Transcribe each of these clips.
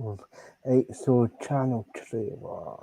Right, so channel trailer.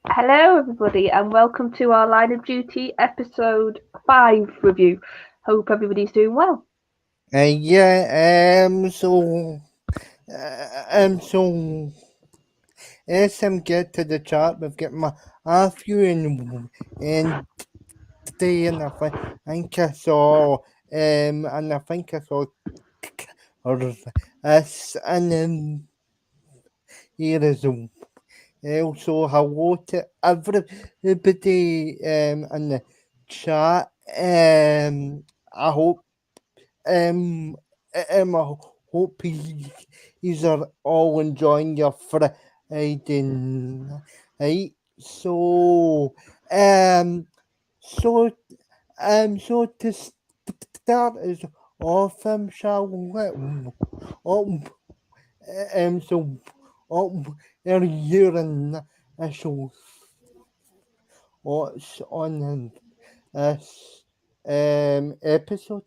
Hello, everybody, and welcome to our Line of Duty episode 5 review. Hope everybody's doing well. So as I get to the chat, we've got my Matthew and today, and I think I saw, and I think I saw, or this, and then here is also hello to everybody in the chat. I hope I hope you are all enjoying your Friday night. So to start is off, shall we? So earlier in the show, what's on this episode?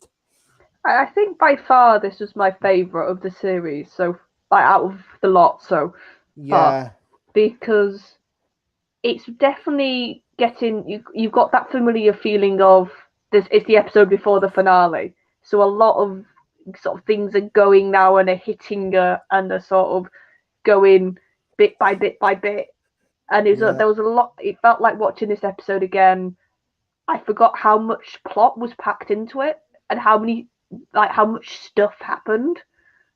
I think by far this was my favourite of the series, so out of the lot so far, Yeah, because it's definitely you've got that familiar feeling of this. It's the episode before the finale, so a lot of sort of things are going now and are hitting and are sort of going bit by bit by bit. And yeah, there was a lot. It felt like watching this episode again. I forgot how much plot was packed into it and how much stuff happened.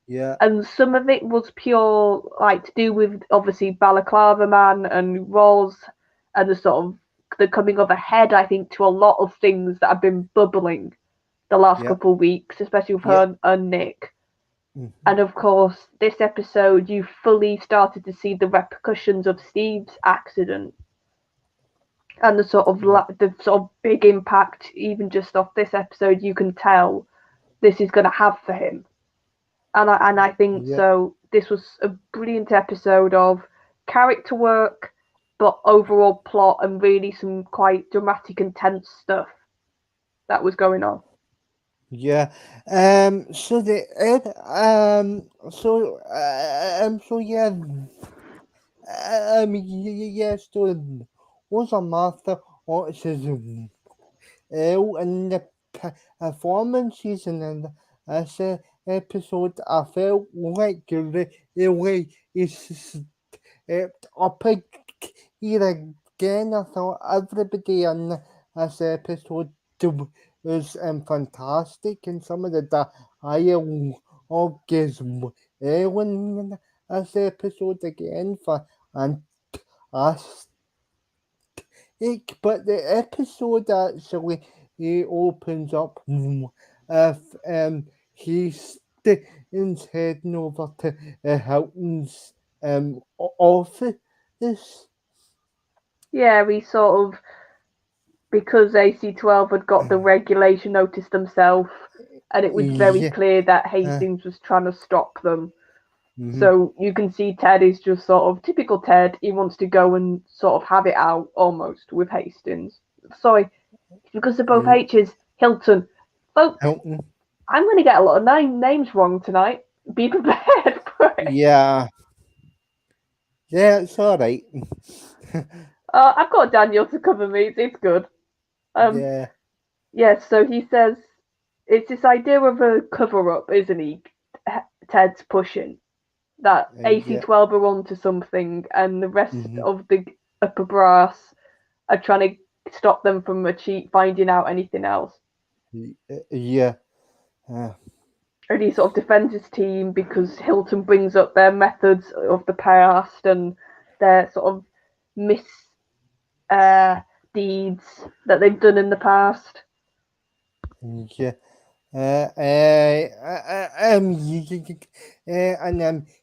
yeah, And some of it was pure like to do with obviously Balaclava Man and Rawls and the sort of the coming of a head. I think to a lot of things that have been bubbling the last yeah, couple of weeks, especially with yeah. her and Nick. Mhm. And of course, this episode you fully started to see the repercussions of Steve's accident and Yeah, the sort of big impact, even just off this episode, you can tell this is going to have for him. And I think yeah, so. This was a brilliant episode of character work, but overall plot and really some quite dramatic, intense stuff that was going on. yeah. So the so yeah. Yes. So was a master autism. In the performances in this episode, I felt like really is up here again. I thought everybody in this episode was fantastic, and some of the dialogue in this episode again for fantastic. But the episode actually opens up he's heading over to Hilton's office. Yeah, we sort of, because AC-12 had got the regulation notice themselves, and it was very Yeah. clear that Hastings was trying to stop them. Mhm. So you can see Ted is just sort of typical Ted. He wants to go and sort of have it out almost with Hastings. Sorry, because they're both Yeah. H's. Hilton. Folks, Hilton. I'm going to get a lot of names wrong tonight. Be prepared for it. Yeah. Yeah, it's all right. I've got Daniel to cover me. It's good. Yeah. Yes, so he says it's this idea of a cover-up, isn't he? Ted's pushing that Yeah. AC-12 are onto something, and the rest Mhm. of the upper brass are trying to stop them from finding out anything else. Yeah. And he sort of defends his team because Hilton brings up their methods of the past and their sort of misdeeds that they've done in the past. Yeah. And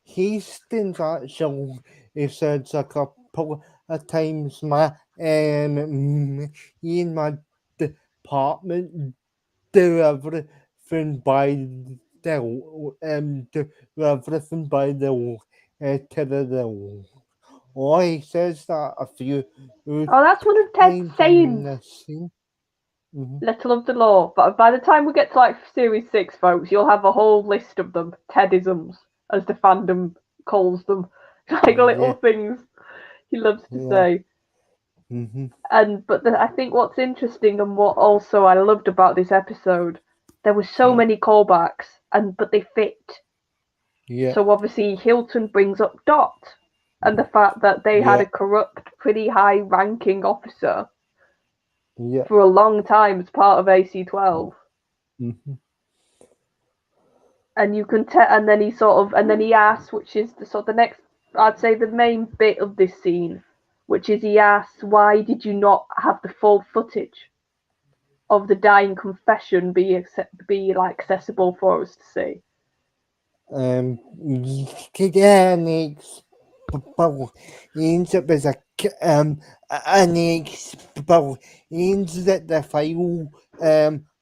Hastings actually says a couple of times my in my department do everything by do everything by the to the Oh, he says that a few Oh, that's one of Ted's times in sayings. the scene. Mhm. Letter of the law. But by the time we get to like series 6, folks, you'll have a whole list of them. Tedisms, as the fandom calls them. Like little Yeah. things he loves to Yeah. say. Mhm. But I think what's interesting and what also I loved about this episode, there were so Yeah. many callbacks, but they fit. Yeah. So obviously Hilton brings up Dot and the fact that they had Yeah. a corrupt, pretty high-ranking officer Yeah. for a long time as part of AC-12. Mhm. And you can tell, and then he asks, which is the next, I'd say the main bit of this scene, which is he asks, why did you not have the full footage of the dying confession be like accessible for us to see? Explains it was an explains that the file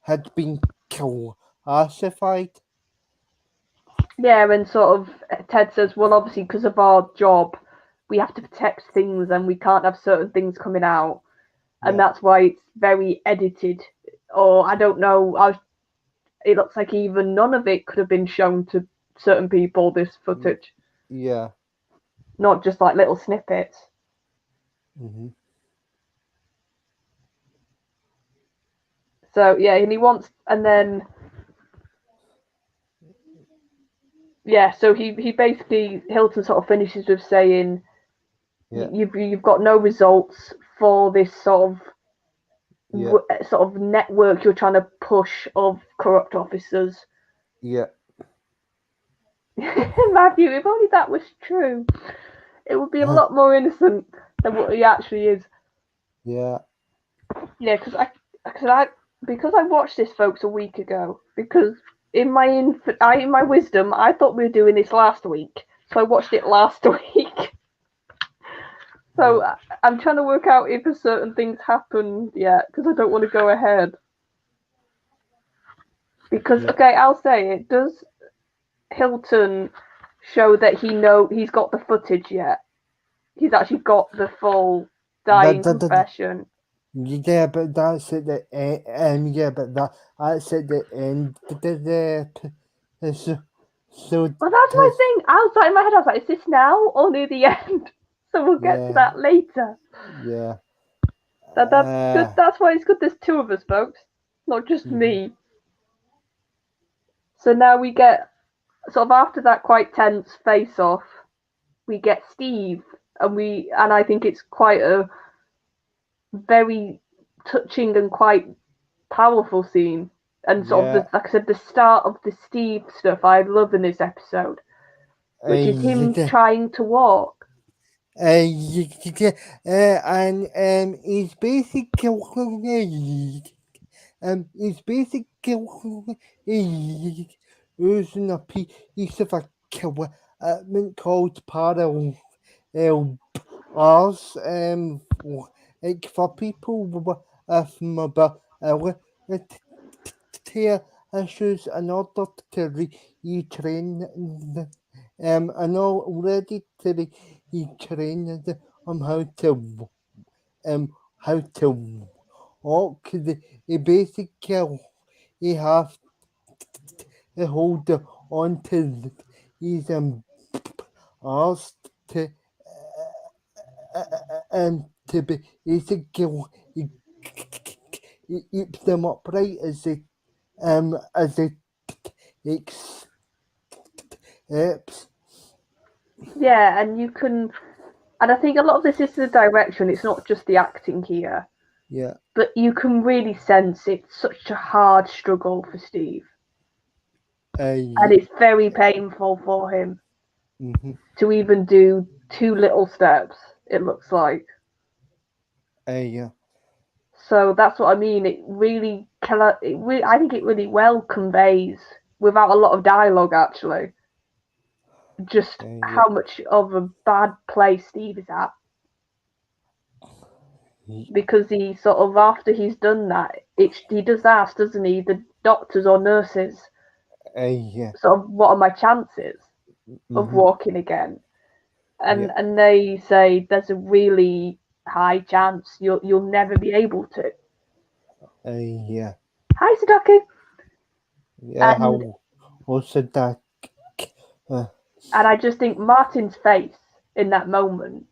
had been classified. Yeah, and sort of Ted says, well, obviously because of our job, we have to protect things and we can't have certain things coming out, and Yeah. that's why it's very edited. Or I don't know. It looks like even none of it could have been shown to certain people. This footage, Yeah. not just like little snippets. Mhm. So yeah, and he wants, and then yeah, so he basically Hilton sort of finishes with saying, Yeah. you've got no results for this Yeah. sort of network you're trying to push of corrupt officers. Yeah. Matthew, if only that was true, it would be a lot more innocent than what he actually is. Yeah. Yeah, because I watched this, folks, a week ago. Because in my wisdom, I thought we were doing this last week, so I watched it last week. So Yeah. I'm trying to work out if certain things happened yet, because I don't want to go ahead. Because Yeah. okay, I'll say it. Does Hilton show that he's got the footage yet? He's actually got the full dying That confession. yeah, but that's at the end. Yeah, but that's at the end of the so Well, that's my that's thing. Outside in my head, I was like, is this now or near the end? So we'll get to yeah. that later. Yeah. That's good. That's why it's good there's two of us, folks, not just Mhm. me. So now we get sort of after that quite tense face off, we get Steve, and I think it's quite a very touching and quite powerful scene. And sort of Yeah. like I said, the start of the Steve stuff I love in this episode, which is him Yeah. trying to walk. Yeah, and he's basically He's basically using a piece of equipment called parallel bars, like for people with mobility issues in order to retrain them. And already to retrain them on how to walk. They basically you have to hold on to these arms to to be basically keep them upright as they take steps. Yeah, and you can, and I think a lot of this is the direction. It's not just the acting here, Yeah. but you can really sense it's such a hard struggle for Steve, and it's very painful for him to even do 2 little steps. It looks like. Yeah. So that's what I mean. I think it really well conveys without a lot of dialogue, actually, just how much of a bad place Steve is at. Because he sort of, after he's done that, he does ask, doesn't he, the doctors or nurses, Yeah. sort of, what are my chances of walking again? And they say there's a really high chance you'll never be able to. Yeah. Hi, Sadaki. Yeah. And How Sadak? I just think Martin's face in that moment,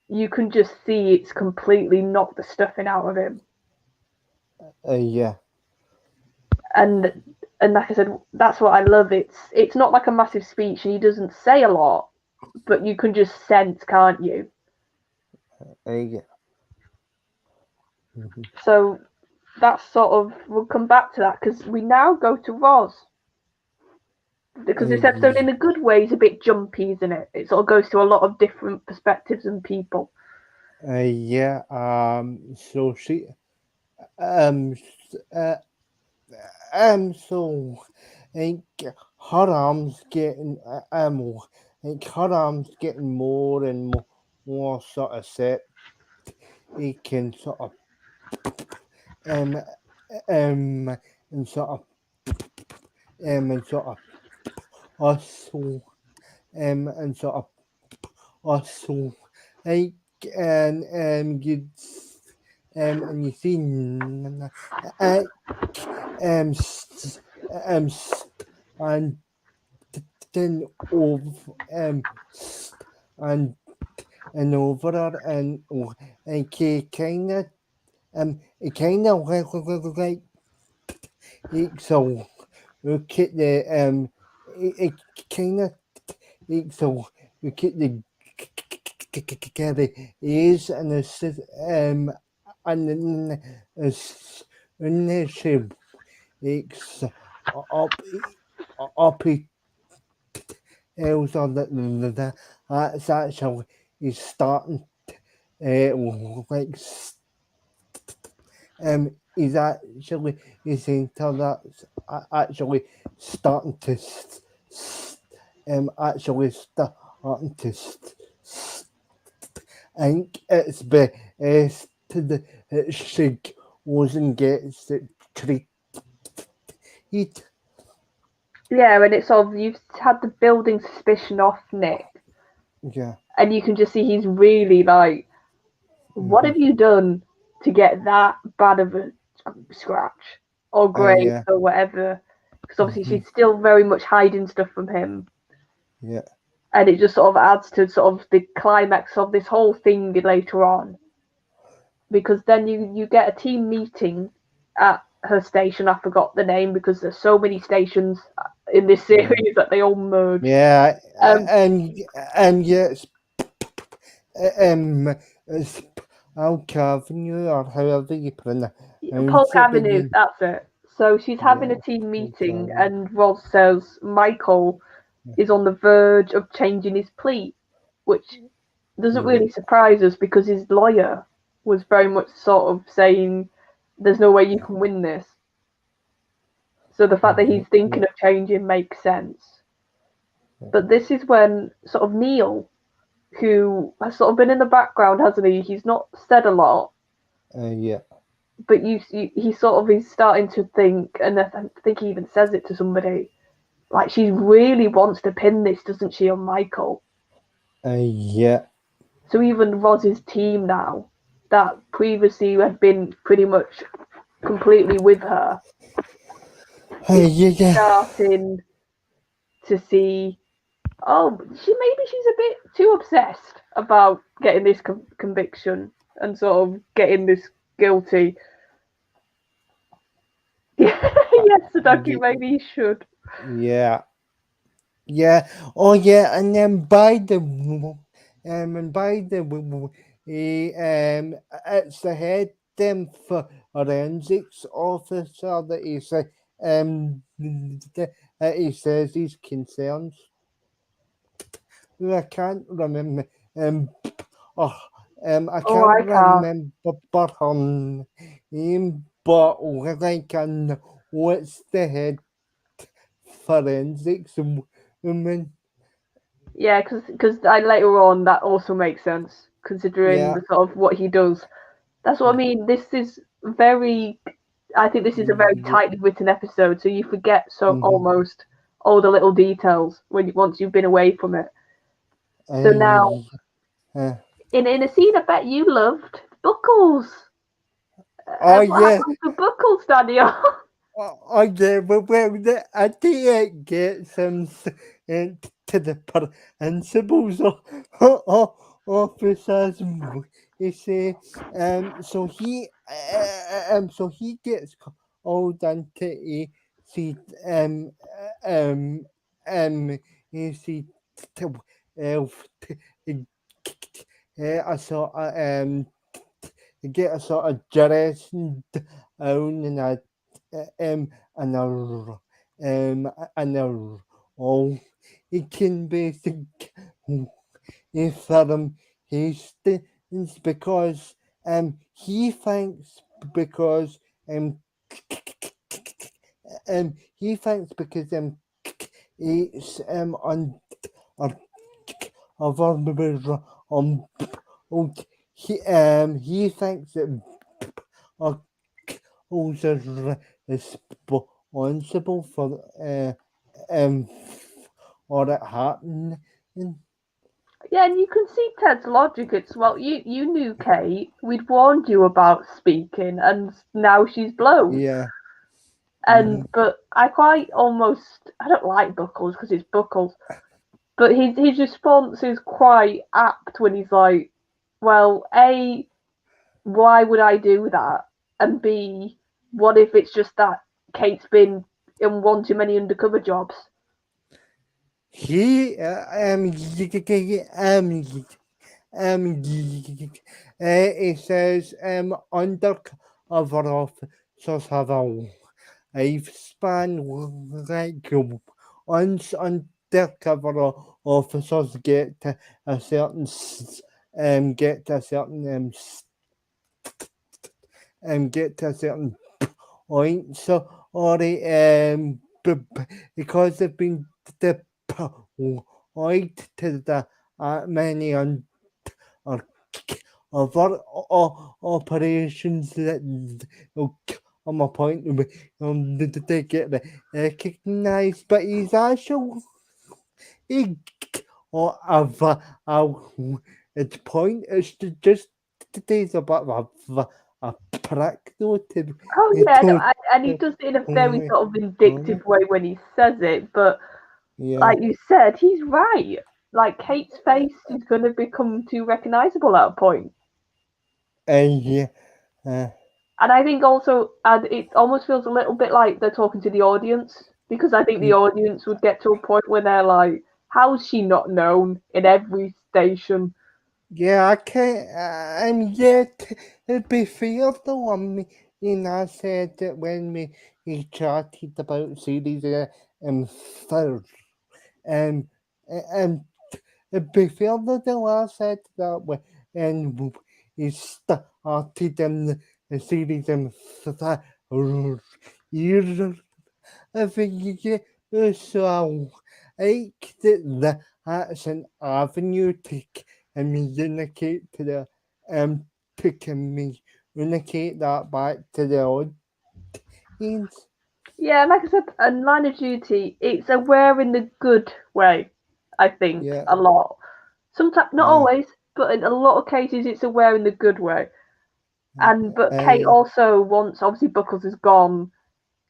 you can just see it's completely knocked the stuffing out of him. Yeah. And like I said, that's what I love. It's not like a massive speech, and he doesn't say a lot, but you can just sense, can't you? Yeah. So that's sort of, we'll come back to that because we now go to Roz. Because this episode, in a good way, is a bit jumpy, isn't it? It sort of goes to a lot of different perspectives and people. Yeah. So she. So like her arms getting like her arms getting more and more sort of set. He can sort of um and sort of and sort of hustle and sort of hustle like you and you see and then over and over her and kind of it kind of like so look at the it kind of so look at the ears and the and the initiative it's up it else on that's actually is starting like is actually is into that's actually starting to actually starting to I think it's best to the she wasn't gets it treated. Yeah, and it's sort of, you've had the building suspicion off Nick, Yeah. and you can just see he's really like, what have you done to get that bad of a scratch or graze or whatever? Because obviously she's still very much hiding stuff from him. Yeah. And it just sort of adds to sort of the climax of this whole thing later on. Because then you get a team meeting at her station. I forgot the name because there's so many stations in this series that they all merge. Yeah, and yes, it's Polk Avenue or however you pronounce Polk it. Avenue, that's it. So she's having a team meeting, and Roz says Michael is on the verge of changing his plea, which doesn't really surprise us because his lawyer was very much sort of saying there's no way you can win this. So the fact that he's thinking of changing makes sense. But this is when sort of Neil, who has sort of been in the background, hasn't he? He's not said a lot, Yeah. but he sort of is starting to think, and I think he even says it to somebody, like she really wants to pin this, doesn't she, on Michael? Yeah. So even Roz's team now, that previously had been pretty much completely with her, Yeah. starting to see, oh, she's a bit too obsessed about getting this conviction and sort of getting this guilty. Yes, Sadaki, maybe you should. Yeah. Yeah. Oh, yeah. And then it's the head forensics officer that he said he says he's concerned. I can't remember. Oh, I Oh, can't I can't. remember her name, but like I know what's the head forensics woman. Yeah, because later on that also makes sense considering Yeah. the sort of what he does. That's what I mean. This is very. I think this is a very Yeah. tightly written episode, so you forget so Mm-hmm. almost all the little details once you've been away from it. So now, Uh, in a scene I bet you loved, Buckles. oh What yeah. happened to Buckles, Daniel? Oh yeah, but well, I think it gets him to the principal's office. He say, so he gets called into see, um, um, he see, elf, I saw, get a sort of dressing down and a and a all it can be from Hastings because he thinks because um he thinks because it's or over oh, he thinks that also responsible for um or it happened. Yeah, and you can see Ted's logic. It's well, you knew Kate. We'd warned you about speaking, and now she's blown. Yeah. And but I quite almost I don't like Buckles because it's Buckles, but his response is quite apt when he's like, "Well, A, why would I do that? And B, what if it's just that Kate's been in one too many undercover jobs?" He it says undercover officers have a lifespan like once undercover officers get to a certain get to a certain get to a certain point. So or because they've been deployed to the many or other operations that will come a point where they get recognized, but he's actually he, or its point is to just today's a bit of a prick though Oh yeah, no, to and he does it in a very sort of vindictive way when he says it. But yeah. like you said, he's right. Like Kate's face is going to become too recognizable at a point. Yeah. And I think also, and it almost feels a little bit like they're talking to the audience because I think the audience would get to a point where they're like, "How's she not known in every station?" Yeah, I can't. I'm yet to be fair though. I said that when we chatted about series third, um, and to be fair though, I said that when he started in series and years of a year. So I like that that's an avenue to communicate to the to communicate that back to the audience. Yeah, like I said, and Line of Duty, it's aware in the good way, I think, Yeah, a lot. Sometimes, not always, but in a lot of cases, it's aware in the good way. But Kate also, once obviously Buckles is gone,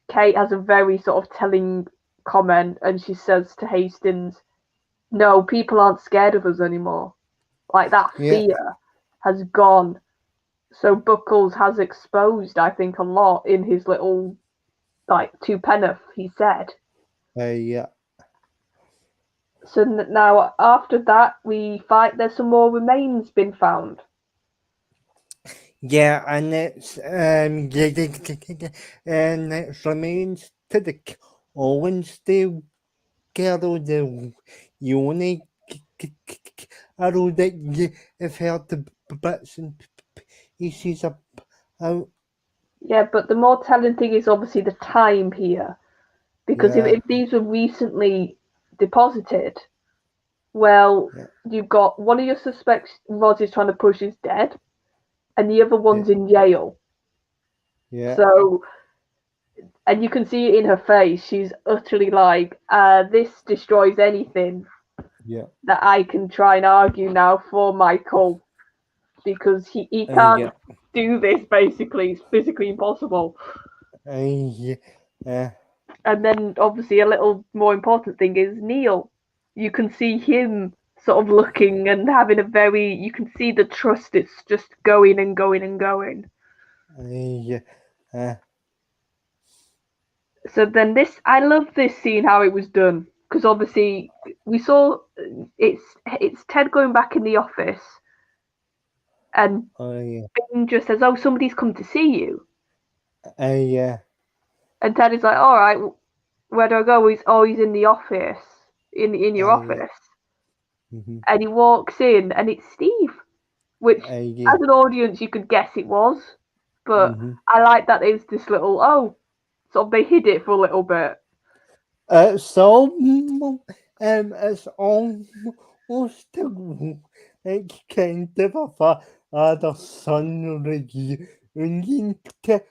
Kate has a very sort of telling comment, and she says to Hastings, "No, people aren't scared of us anymore. Like that yeah, fear has gone." So Buckles has exposed, I think, a lot in his little like two penneth. He said. yeah. So now after that, we fight. There's some more remains been found. Yeah, and it's and it remains to the Owens the girl the uni arrow that you have heard the bits and pieces about. Yeah, but the more telling thing is obviously the time here, because Yeah, if these were recently deposited, well, yeah, you've got one of your suspects Roz is trying to push is dead, and the other yeah, one's in jail. yeah, So, and you can see it in her face. She's utterly like, this destroys anything yeah, that I can try and argue now for Michael, because he can't yeah, do this basically. It's physically impossible. yeah, And then obviously a little more important thing is Neil. You can see him sort of looking and having a very you can see the trust it's just going and going and going. yeah, So then this I love this scene how it was done because obviously we saw it's Ted going back in the office and yeah, Bing just says, "Oh, somebody's come to see you," yeah, and Ted is like, "All right, where do I go?" He's in the office in your yeah, office, mm-hmm, and he walks in and it's Steve, which yeah, as an audience you could guess it was, but mm-hmm. I like that it's this little sort of they hid it for a little bit. So, it's almost like kind of a father son reunion type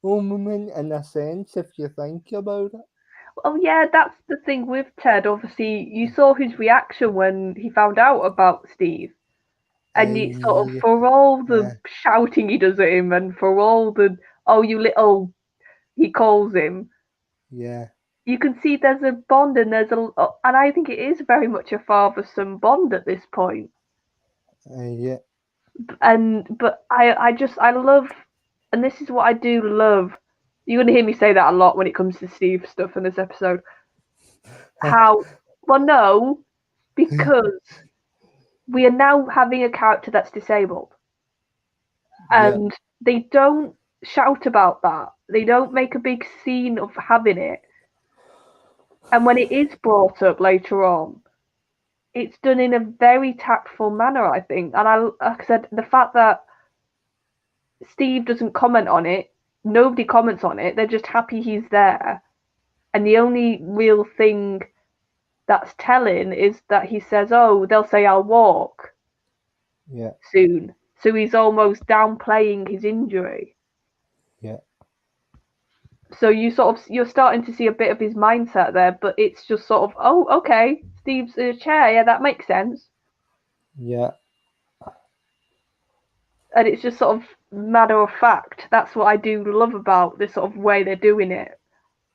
moment in a sense, if you think about it. Oh yeah, that's the thing with Ted. Obviously, you saw his reaction when he found out about Steve, and it's sort of Yeah, for all the shouting he does at him, and for all the "oh you little" he calls him, yeah, you can see there's a bond, and and I think it is very much a father-son bond at this point. yeah, But I love, and this is what I do love. You're gonna hear me say that a lot when it comes to Steve stuff in this episode. How well no, because we are now having a character that's disabled, yeah, and they don't shout about that. They don't make a big scene of having it. And when it is brought up later on, it's done in a very tactful manner, I think. And like I said, the fact that Steve doesn't comment on it, nobody comments on it. They're just happy he's there. And the only real thing that's telling is that he says, "Oh, they'll say I'll walk yeah, soon." So he's almost downplaying his injury. yeah, So you're starting to see a bit of his mindset there, but it's just sort of, "Oh, okay, Steve's in a chair. Yeah, that makes sense." yeah, And it's just sort of matter of fact. That's what I do love about this sort of way they're doing it.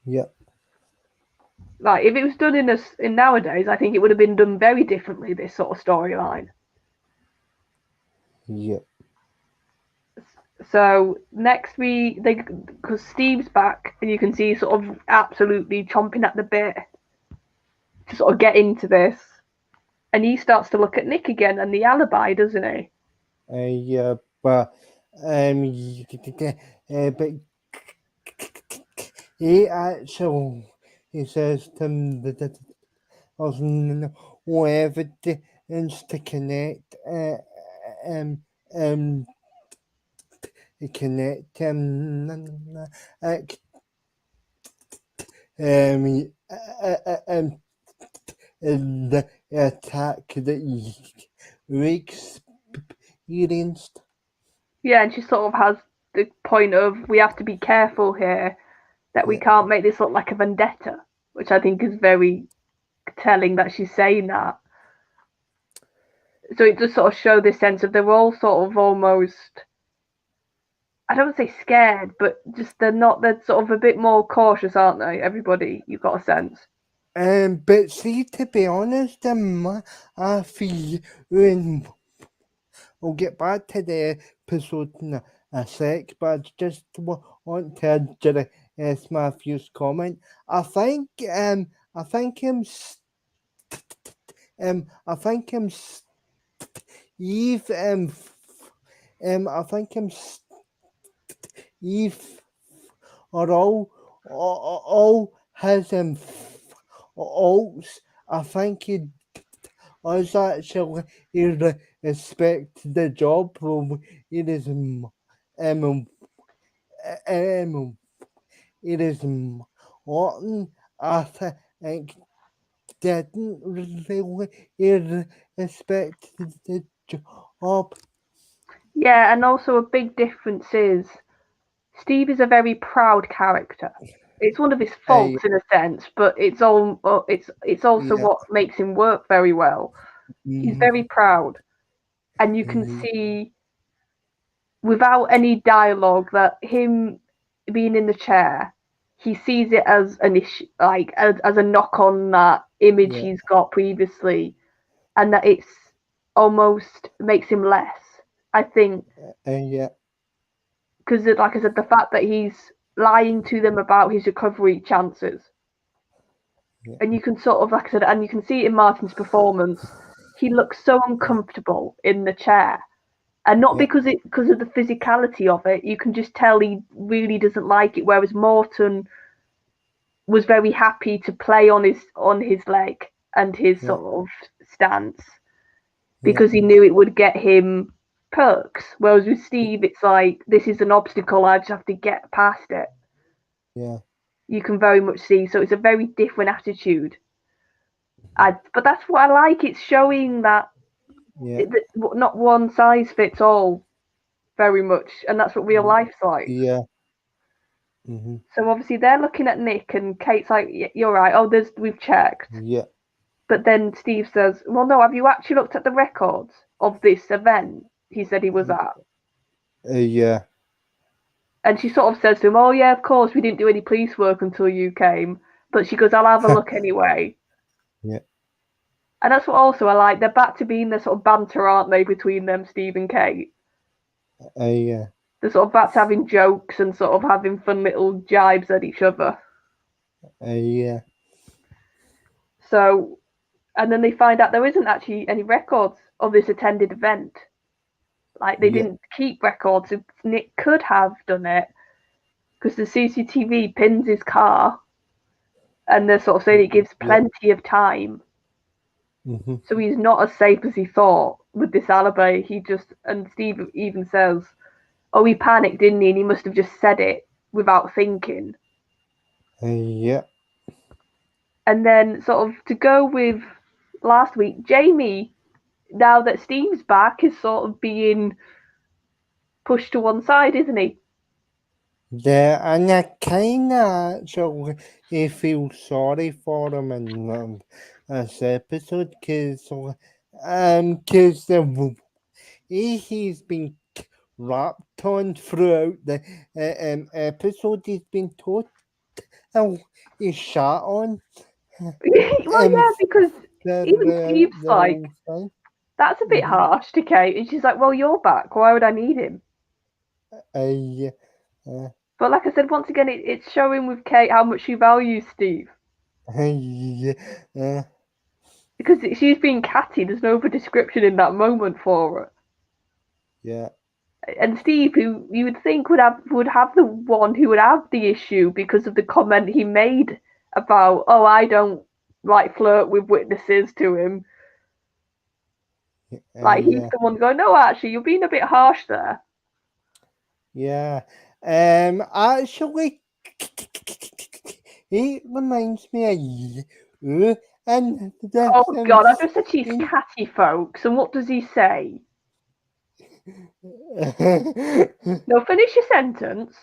yeah, Like if it was done in nowadays, I think it would have been done very differently. This sort of storyline. yeah, So next because Steve's back and you can see he's sort of absolutely chomping at the bit to sort of get into this, and he starts to look at Nick again and the alibi, doesn't he? yeah, but but he actually he says to him that there's no evidence to connect um um connect him the attack that we experienced. Yeah, and she sort of has the point of we have to be careful here that we Yeah. can't make this look like a vendetta, which I think is very telling that she's saying that. So it does sort of show this sense of they're all sort of almost, I don't say scared, but just they're sort of a bit more cautious, aren't they? Everybody, you've got a sense. But see, to be honest, I feel we'll get back to the episode in a sec, but I just want to address Matthew's comment. I think I think him I think him Steve I think him Steve are all his alts. I think he does actually respect the job. It is it is Morton. I think didn't really respect the job. Yeah, and also a big difference is Steve is a very proud character. It's one of his I faults in a sense, but it's also yeah. what makes him work very well. He's very proud, and you can Mhm. see without any dialogue that him being in the chair, he sees it as an issue, like as a knock on that image Yeah. he's got previously, and that it's almost makes him less. I think Yeah. because, like I said, the fact that he's lying to them about his recovery chances, Yeah. and you can sort of, like I said, and you can see it in Martin's performance. He looks so uncomfortable in the chair, and not Yeah. because of the physicality of it. You can just tell he really doesn't like it. Whereas Morton was very happy to play on his leg and his Yeah. sort of stance Yeah. because he knew it would get him perks. Whereas with Steve, it's like this is an obstacle. I just have to get past it. Yeah. You can very much see. So it's a very different attitude. But that's what I like. It's showing that Yeah. not one size fits all very much, and that's what real life's like. Yeah. Mm-hmm. So obviously they're looking at Nick, and Kate's like, "You're right. Oh, we've checked." Yeah. But then Steve says, "Well, no. Have you actually looked at the records of this event?" He said he was at, Yeah. and she sort of says to him, "Oh yeah, of course. We didn't do any police work until you came." But she goes, "I'll have a look anyway." Yeah. And that's what also I like. They're back to being the sort of banter, aren't they, between them, Steve and Kate? Yeah. They're sort of back to having jokes and sort of having fun little jibes at each other. Yeah. So, and then they find out there isn't actually any records of this attended event. Like they Yeah. didn't keep records. Nick could have done it because the CCTV pins his car, and they're sort of saying it gives Yeah. plenty of time. Mm-hmm. So he's not as safe as he thought with this alibi. And Steve even says, "Oh, he panicked, didn't he? And he must have just said it without thinking." Yeah. And then, sort of to go with last week, Jamie, now that Steve's back, is sort of being pushed to one side, isn't he? Yeah, and I kinda actually feel sorry for him in this episode because he's been rapped on throughout the episode. He's been told he's shot on Well, um yeah, because even throughout Steve's the like, whole thing. that's a bit Mm-hmm. harsh to Kate. And she's like, well, you're back. Why would I need him? Yeah, But like I said, once again, it's showing with Kate how much she values Steve. yeah, Because she's being catty. There's no other description in that moment for her. yeah, And Steve, who you would think would have the one who would have the issue because of the comment he made about, oh, I don't like flirt with witnesses to him. Like he's yeah. the one going, no, actually, you're being a bit harsh there. Yeah. Actually, it reminds me of you, and Oh this God, I just said she's in catty, folks. And what does he say? No, finish your sentence.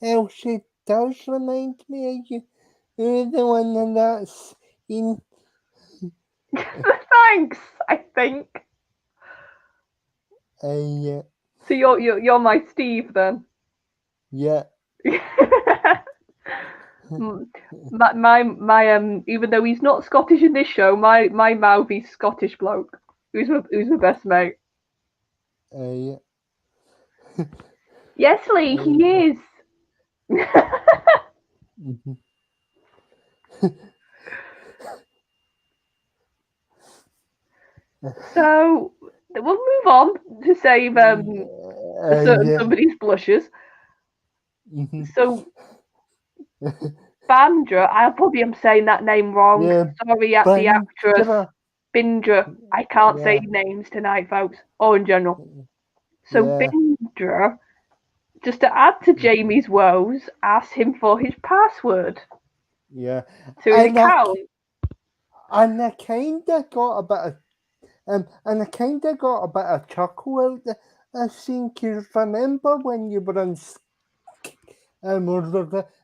Elsie does remind me of you. You're the one that's in. Thanks, I think. Yeah, So you're my Steve then. yeah. My even though he's not Scottish in this show, my mouthy's Scottish bloke. Who's my best mate? Yeah. Yes, Lee, he is. Mhm. So we'll move on to save a certain Yeah. somebody's blushes. Mhm. So Bandra, I probably am saying that name wrong. Yeah. Sorry at the actress. Bandra. Bindra. I can't say Yeah. names tonight, folks, or in general. So Yeah. Bindra, just to add to Jamie's woes, asked him for his password Yeah. to his And I, account. and I kinda got a bit of and I kinda got a bit of chuckle out the scene. 'Cause remember when you were on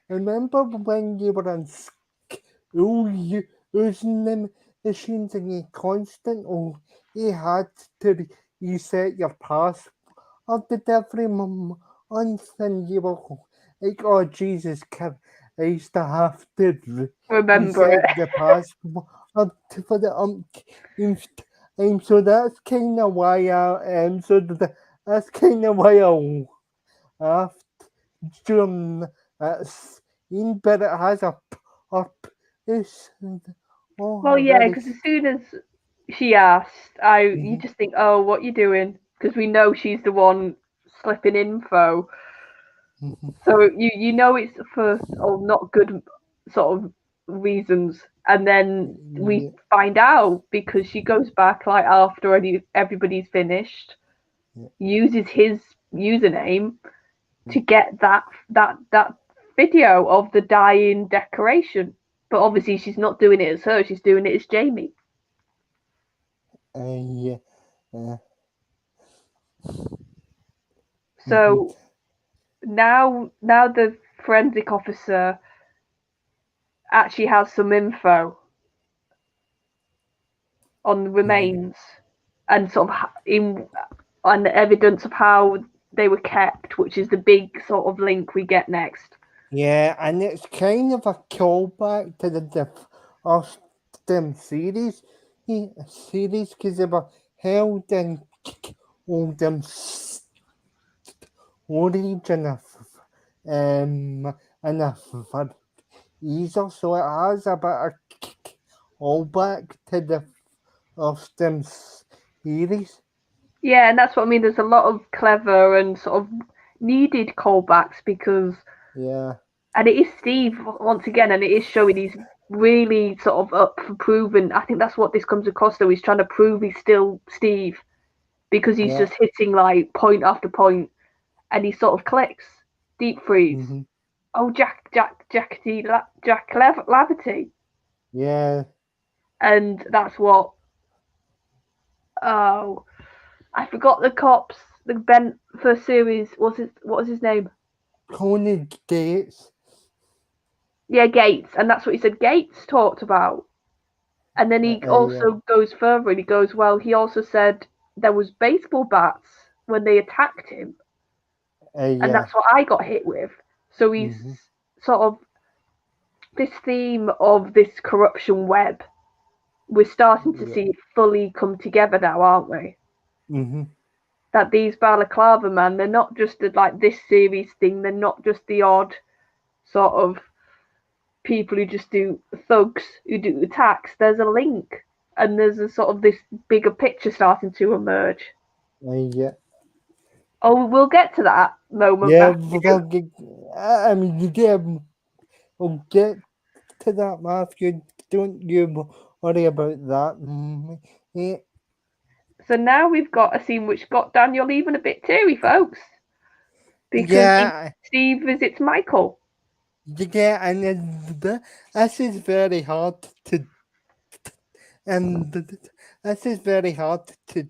remember when you were on school using them machines and you constantly you had to reset your password did every month and you were like, oh Jesus Christ, I used to have to Remember reset it. the password for the so that's kind of why I that's kind of why I have to but it has a this Well, oh yeah, very because as soon as she asked, you mhm, just think, oh, what you doing? Because we know she's the one slipping info. mhm, So you know it's for not good sort of reasons, and then we yeah, find out because she goes back like after everybody's finished, yeah, uses his username yeah, to get that video of the dying decoration. But obviously she's not doing it as her; she's doing it as Jamie. yeah, uh, mhm, So now the forensic officer actually has some info on the mhm. remains and sort of in and evidence of how they were kept, which is the big sort of link we get next. Yeah, and it's kind of a callback to the first series, because they were held in all them origin of and a easel, so it has a bit of callback to the first series. Yeah, and that's what I mean. There's a lot of clever and sort of needed callbacks because, Yeah, and it is Steve once again, and it is showing he's really sort of up for proving. I think that's what this comes across though. He's trying to prove he's still Steve because he's yeah, just hitting like point after point, and he sort of clicks. Deep freeze. hmm Oh, Jack Laverty, yeah. and that's what. Oh, I forgot the cops. The Ben first series was his. What was his name? Conan Gates. Yeah, Gates, and that's what he said. Gates talked about, and then he Yeah, also goes further and he goes, well, he also said there was baseball bats when they attacked him, and yeah. that's what I got hit with. So he's hmm sort of this theme of this corruption web. We're starting to Yeah. see it fully come together now, aren't we? hmm That these balaclava man, they're not just like this series thing. They're not just the odd sort of people who just do thugs who do attacks. There's a link, and there's a sort of this bigger picture starting to emerge. Yeah. Oh, we'll get to that moment, Yeah, Matthew. well, I mean, we'll get to that, Matthew. Don't you worry about that. Yeah, So now we've got a scene which got Daniel even a bit teary, folks, because Yeah, Steve visits Michael. yeah, and this is very hard to, and this is very hard to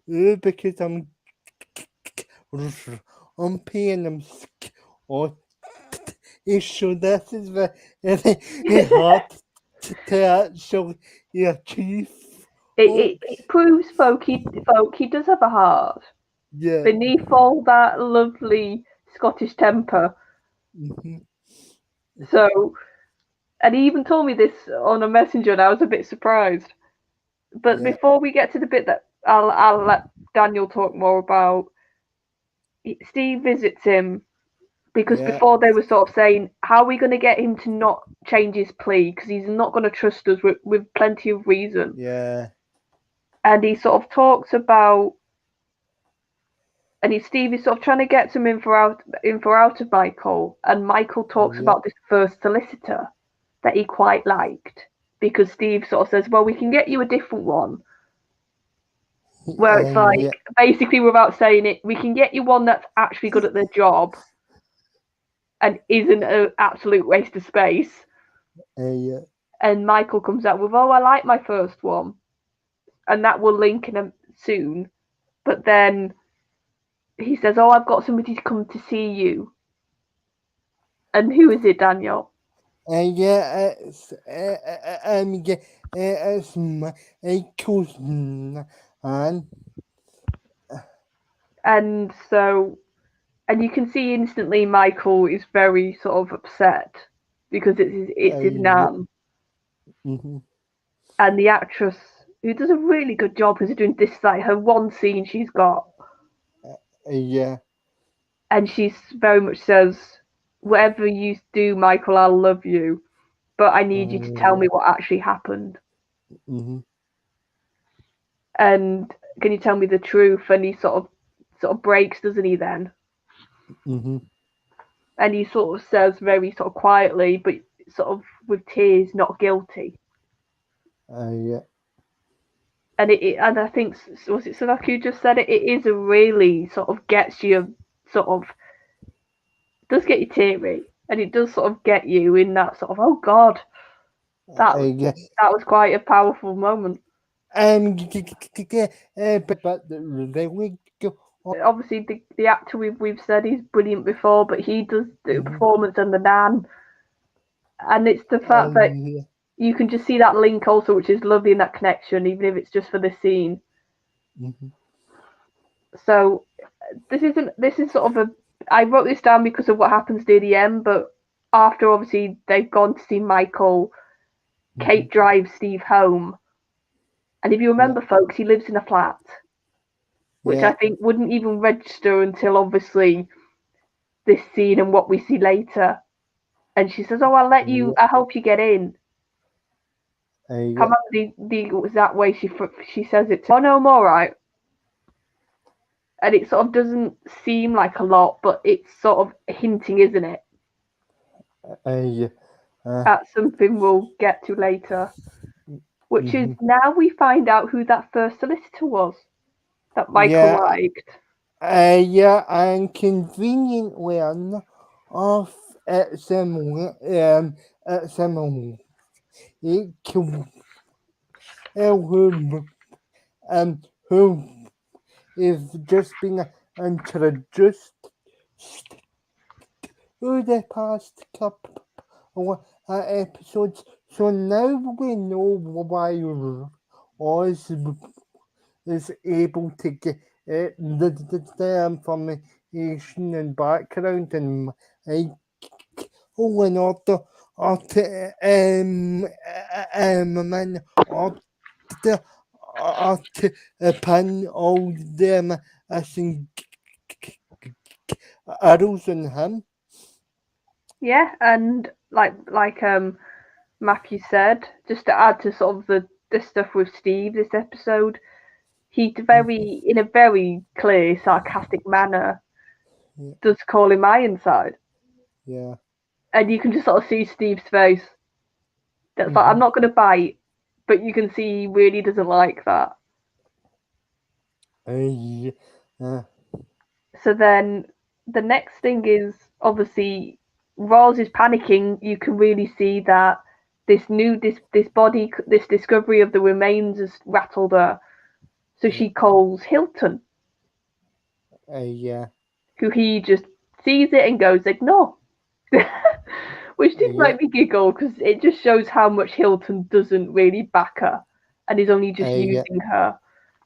do because I'm paying them or issue. This is very hard to actually achieve. It proves folk he does have a heart. Yeah. Beneath all that lovely Scottish temper. Mhm. So, and he even told me this on a messenger, and I was a bit surprised. But Yeah. before we get to the bit that I'll let Daniel talk more about, Steve visits him because Yeah. before they were sort of saying, how are we going to get him to not change his plea? Because he's not going to trust us with plenty of reason. Yeah. And he sort of talks about, and Steve is sort of trying to get some info out of Michael. And Michael talks Yeah. about this first solicitor that he quite liked. Because Steve sort of says, well, we can get you a different one. Where it's like, Yeah. basically, without saying it, we can get you one that's actually good at their job and isn't an absolute waste of space. Yeah. And Michael comes out with, oh, I like my first one. And that will link in soon. But then he says, oh, I've got somebody to come to see you. And who is it, Daniel? Yeah, it's Michael's man. And so, and you can see instantly Michael is very sort of upset because it's his Yeah. nan. Mhm. And the actress, who does a really good job, is doing this, like her one scene she's got. Yeah. And she very much says, whatever you do, Michael, I'll love you. But I need you to tell me what actually happened. Mhm. And can you tell me the truth? And he sort of breaks, doesn't he then? Mhm. And he sort of says very sort of quietly, but sort of with tears, not guilty. Yeah. And and I think, was it Sadako who just said it? It is a really sort of gets you sort of does get you teary, and it does sort of get you in that sort of, oh God, Yeah. that was quite a powerful moment. But really go. Obviously, the actor we've said he's brilliant before, but he does the Mhm. performance and the nan, and it's the fact that Yeah. you can just see that link also, which is lovely in that connection, even if it's just for the scene. Mhm. So this is sort of a. I wrote this down because of what happens near the end, but after obviously they've gone to see Michael, Kate drives Steve home, and if you remember, folks, he lives in a flat, which I Yeah. think wouldn't even register until obviously this scene and what we see later. And she says, "Oh, I'll help you get in." I can't Yeah. remember the exact way she says it. Oh no, I'm all right. And it sort of doesn't seem like a lot, but it's sort of hinting, isn't it, Yeah. at something we'll get to later. Which is Mhm. now we find out who that first solicitor was that Michael Yeah. liked. Yeah, and conveniently enough, it's it can who is just been introduced through the past couple episodes, so now we know why Oz is able to get the information and background and in order man order to pin all them missing arrows on him. Yeah, and like Matthew said, just to add to sort of the stuff with Steve this episode, he very in a very clear sarcastic manner Yeah, does call him Ironside, yeah. and you can just sort of see Steve's face. That's like, I'm Mhm. not going to bite, but you can see he really doesn't like that. Yeah. So then the next thing is obviously Roz is panicking. You can really see that this body, this discovery of the remains has rattled her. So she calls Hilton, Yeah. who he just sees it and goes ignore. Which did Yeah. make me giggle because it just shows how much Hilton doesn't really back her and is only just Yeah. using her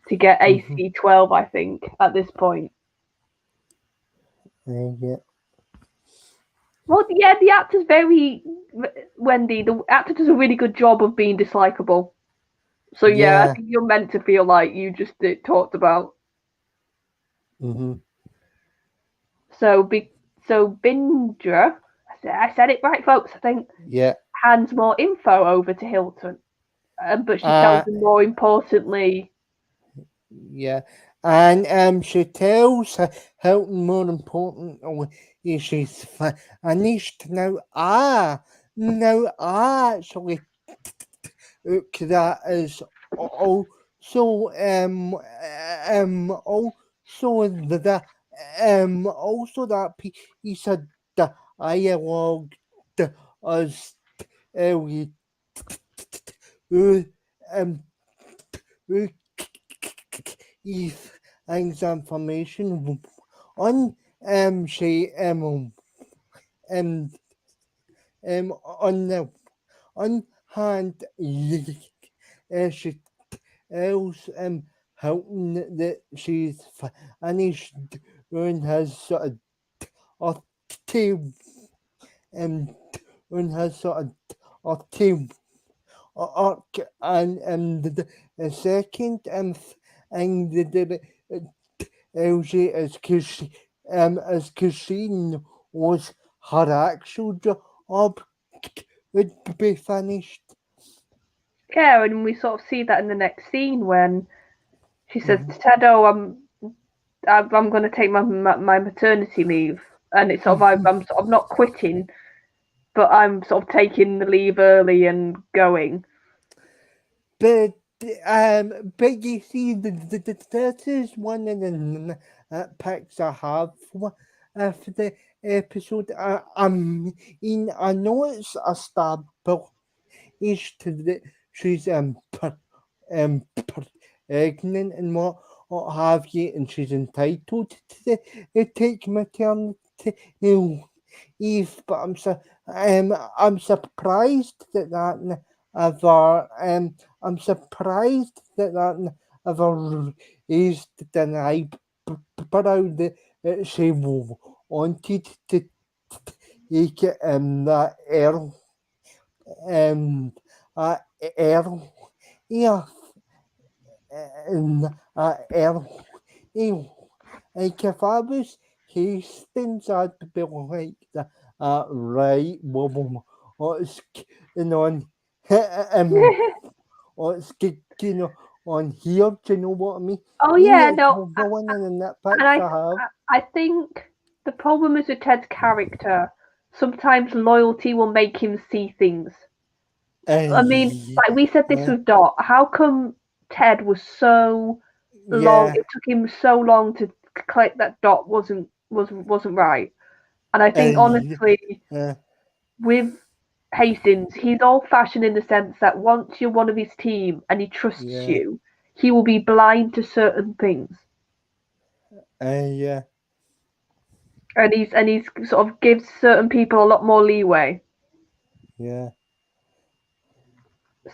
to get AC-12, I think, at this point. Yeah. Well, yeah, the actor's very Wendy. The actor does a really good job of being dislikable. So yeah, I Yeah. think you're meant to feel like you just talked about. So so Binger, I said it right, folks. I think Yeah. hands more info over to Hilton, but she tells him more importantly. Yeah. And she tells how more important is she's and he's now actually that is also also also that piece of dialogue as we um if information on she um on the on hand she tells Houghton that she's finished doing his sort of team um on his sort of team arc and the second thing that Elsie is Christine was her actual job would be finished. Yeah, and we sort of see that in the next scene when she says Mhm. to Ted, "Oh, I'm going to take my maternity leave," and it's sort of I'm sort of not quitting, but I'm sort of taking the leave early and going. But but you see, that is one of the picks I have for the episode. I know it's a stab, but it's to the she's um pregnant and what have you, and she's entitled to take maternity leave. But I'm surprised that ever I'm surprised that ever is denied, but that she wanted to take that um early yeah early like if I was Hastings, I'd be like that. Right, what's going on? What's going on here? Do you know what I mean? Oh Yeah, yeah, it's no, one of the and nitpicks I have. I think the problem is with Ted's character. Sometimes loyalty will make him see things. I mean, like we said this Yeah, with Dot. How come Ted was so long? yeah, It took him so long to click that Dot wasn't right. And I think honestly, yeah, with Hastings, he's old fashioned in the sense that once you're one of his team and he trusts yeah, you, he will be blind to certain things. yeah, And he's sort of gives certain people a lot more leeway. yeah,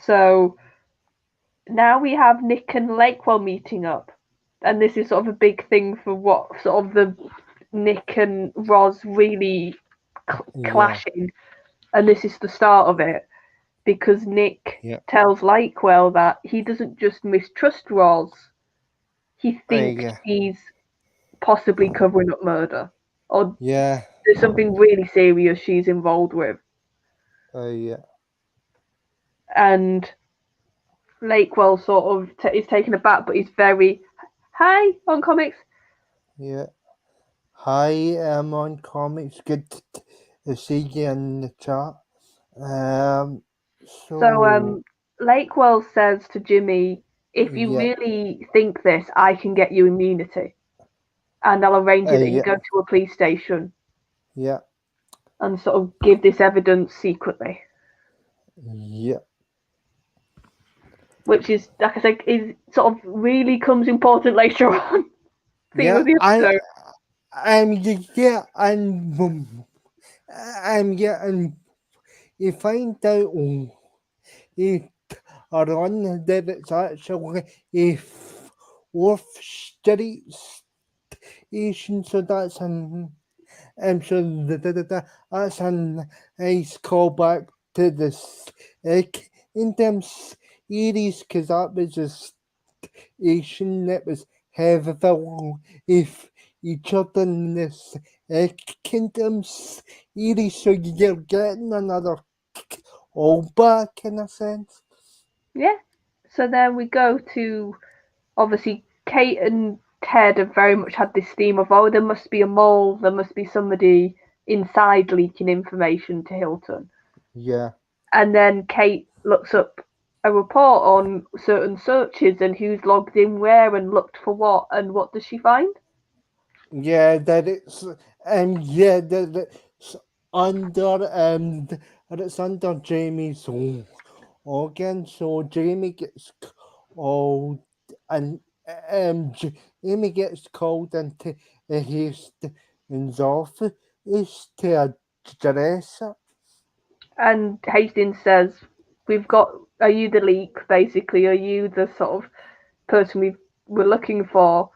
So now we have Nick and Lakewell meeting up. And this is sort of a big thing for what sort of the Nick and Roz really yeah, clashing. And this is the start of it. Because Nick yeah, tells Lakewell that he doesn't just mistrust Roz, he thinks yeah, she's possibly covering up murder. Or yeah, there's something really serious she's involved with. yeah, And Lakewell sort of is taken aback, but he's very, hi, on comics. yeah. Hi, I'm on comics. Good to see you in the chat. Um, So so Lakewell says to Jimmy, if you Yeah. really think this, I can get you immunity, and I'll arrange it that you Yeah. go to a police station Yeah. and sort of give this evidence secretly, Yeah. which is, like I said, is sort of really comes important later on. Theme Yeah. of the episode. Yeah, and you find out if around that it's actually a fourth street station, so that's so that's a nice callback to this Kingdom series, because that was a station that was heavily if each other in this Kingdom series, so you're getting another all back in a sense. Yeah. So then we go to, obviously, Kate and Ted have very much had this theme of, oh, there must be a mole, there must be somebody inside leaking information to Hilton. Yeah. And then Kate looks up a report on certain searches and who's logged in where and looked for what, and what does she find? Yeah, that it's yeah, that it's under that it's under Jamie's organ. So Jamie gets called, and Jamie gets called into his office to address it. And Hastings says, we've got, are you the leak, basically? Are you the sort of person we're looking for?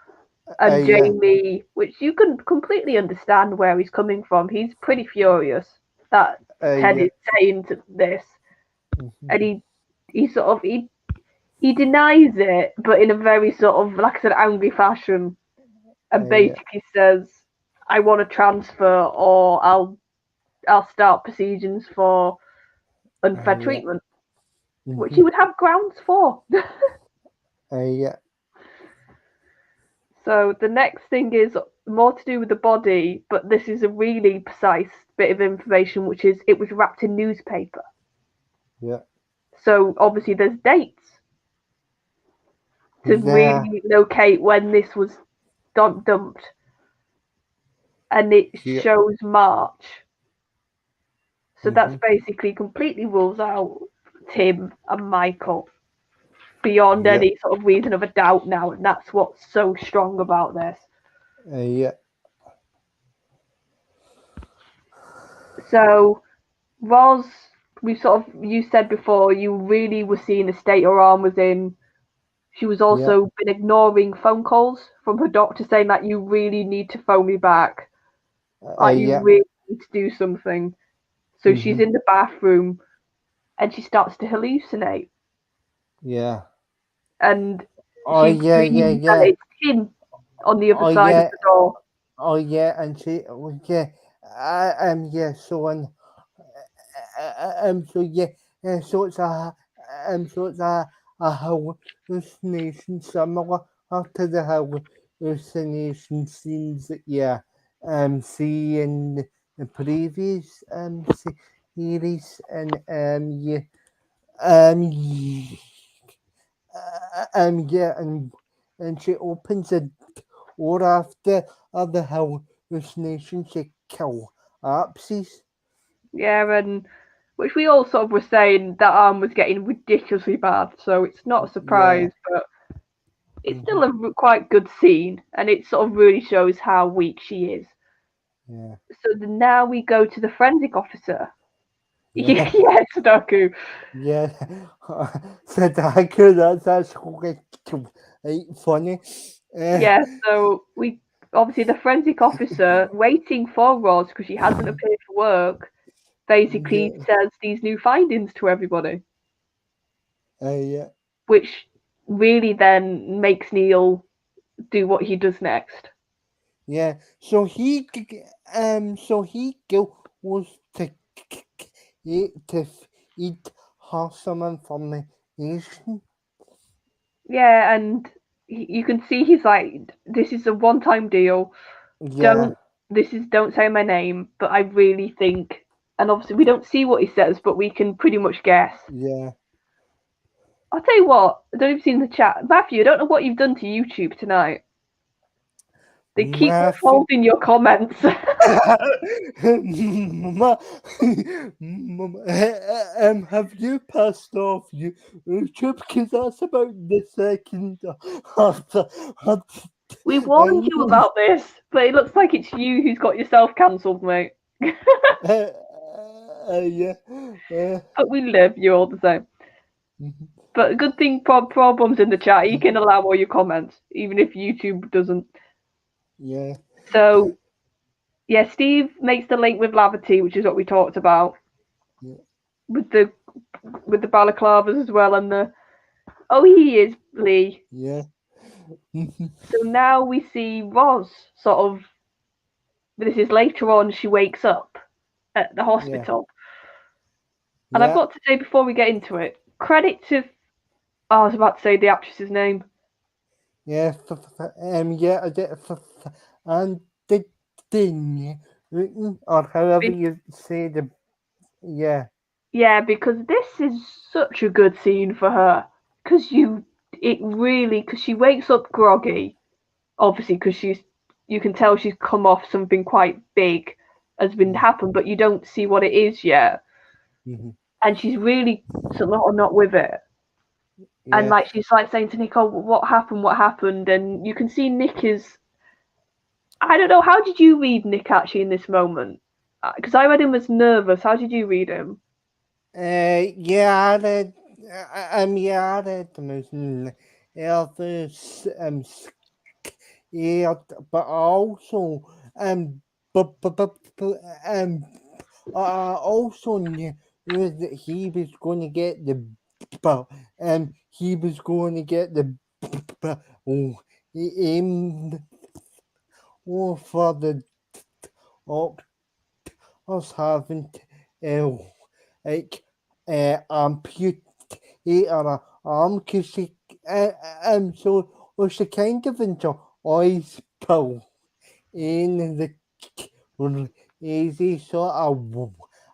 And Yeah, Jamie, which you can completely understand where he's coming from, he's pretty furious that Ted yeah, is saying to this, mhm, and he sort of he denies it, but in a very sort of, like I said, angry fashion, and yeah, basically says, "I want a transfer, or I'll start proceedings for unfair yeah, treatment," which mhm, he would have grounds for. yeah, So the next thing is more to do with the body, but this is a really precise bit of information, which is it was wrapped in newspaper. yeah, So obviously there's dates to yeah, really locate when this was dumped, and it yeah, shows March. So that's mhm, basically completely rules out Tim and Michael beyond yeah, any sort of reason of a doubt now, and that's what's so strong about this. yeah, So Roz, we sort of, you said before, you really were seeing the state her arm was in. She was yeah, also been ignoring phone calls from her doctor saying that you really need to phone me back, like you yeah, really need to do something. So she's mhm, in the bathroom and she starts to hallucinate, yeah. and Oh she yeah, yeah, dreams that yeah. it's him on the other Oh side of yeah, the door. oh yeah, and she, oh, yeah, yeah. So so yeah, so it's a hallucination similar to the hallucination scenes that you see in the previous series, and yeah, yeah, and she opens the door after other hallucinations she collapses. Yeah, and which we all sort of were saying that arm was getting ridiculously bad, so it's not a Yeah. surprise, but it's Hmm. still a quite good scene, and it sort of really shows how weak she is. Yeah. So now we go to the forensic officer. Yeah. Yes, Doku. Yeah. Sadako, that's actually quite funny. Uh, Yeah, so we obviously the forensic officer waiting for Roz because she hasn't appeared for work. Basically yeah. says these new findings to everybody, Yeah. which really then makes Neil do what he does next. Yeah. So he goes to to eat have some information. Yeah, and you can see he's like, "This is a one-time deal. Yeah. Don't don't say my name." But I really think, and obviously we don't see what he says, but we can pretty much guess. Yeah. I'll tell you what, I don't even see in the chat. Matthew, I don't know what you've done to YouTube tonight. They keep withholding your comments. Have you passed off YouTube? Because that's about the second of We warned you about this, but it looks like it's you who's got yourself cancelled, mate. yeah. But we love you all the same. But a good thing, problems in the chat, you can allow all your comments, even if YouTube doesn't. Yeah. So, yeah, Steve makes the link with Lavity, which is what we talked about. Yeah. With the balaclavas as well, and the he is Lee. Yeah. So now we see Roz sort of. This is later on. She wakes up at the hospital, and I've got to say before we get into it, credit to. I was about to say the actress's name. Yeah. Yeah. I did. And the thing, or however you say the. Yeah. Yeah, because this is such a good scene for her. Because she wakes up groggy, obviously, because you can tell she's come off something quite big has been happened, but you don't see what it is yet. Mm-hmm. And she's really sort of not with it. Yeah. And like she's like saying to Nick, "Oh, what happened?" And you can see Nick is. I don't know. How did you read Nick actually in this moment? Because I read him as nervous. How did you read him? Yeah, I read the most Elvis yeah, but also but I also knew that he was going to get the but he was going to get the aim for the us having like amputate her arm because she so was she kind of enjoys pill in the easy sort of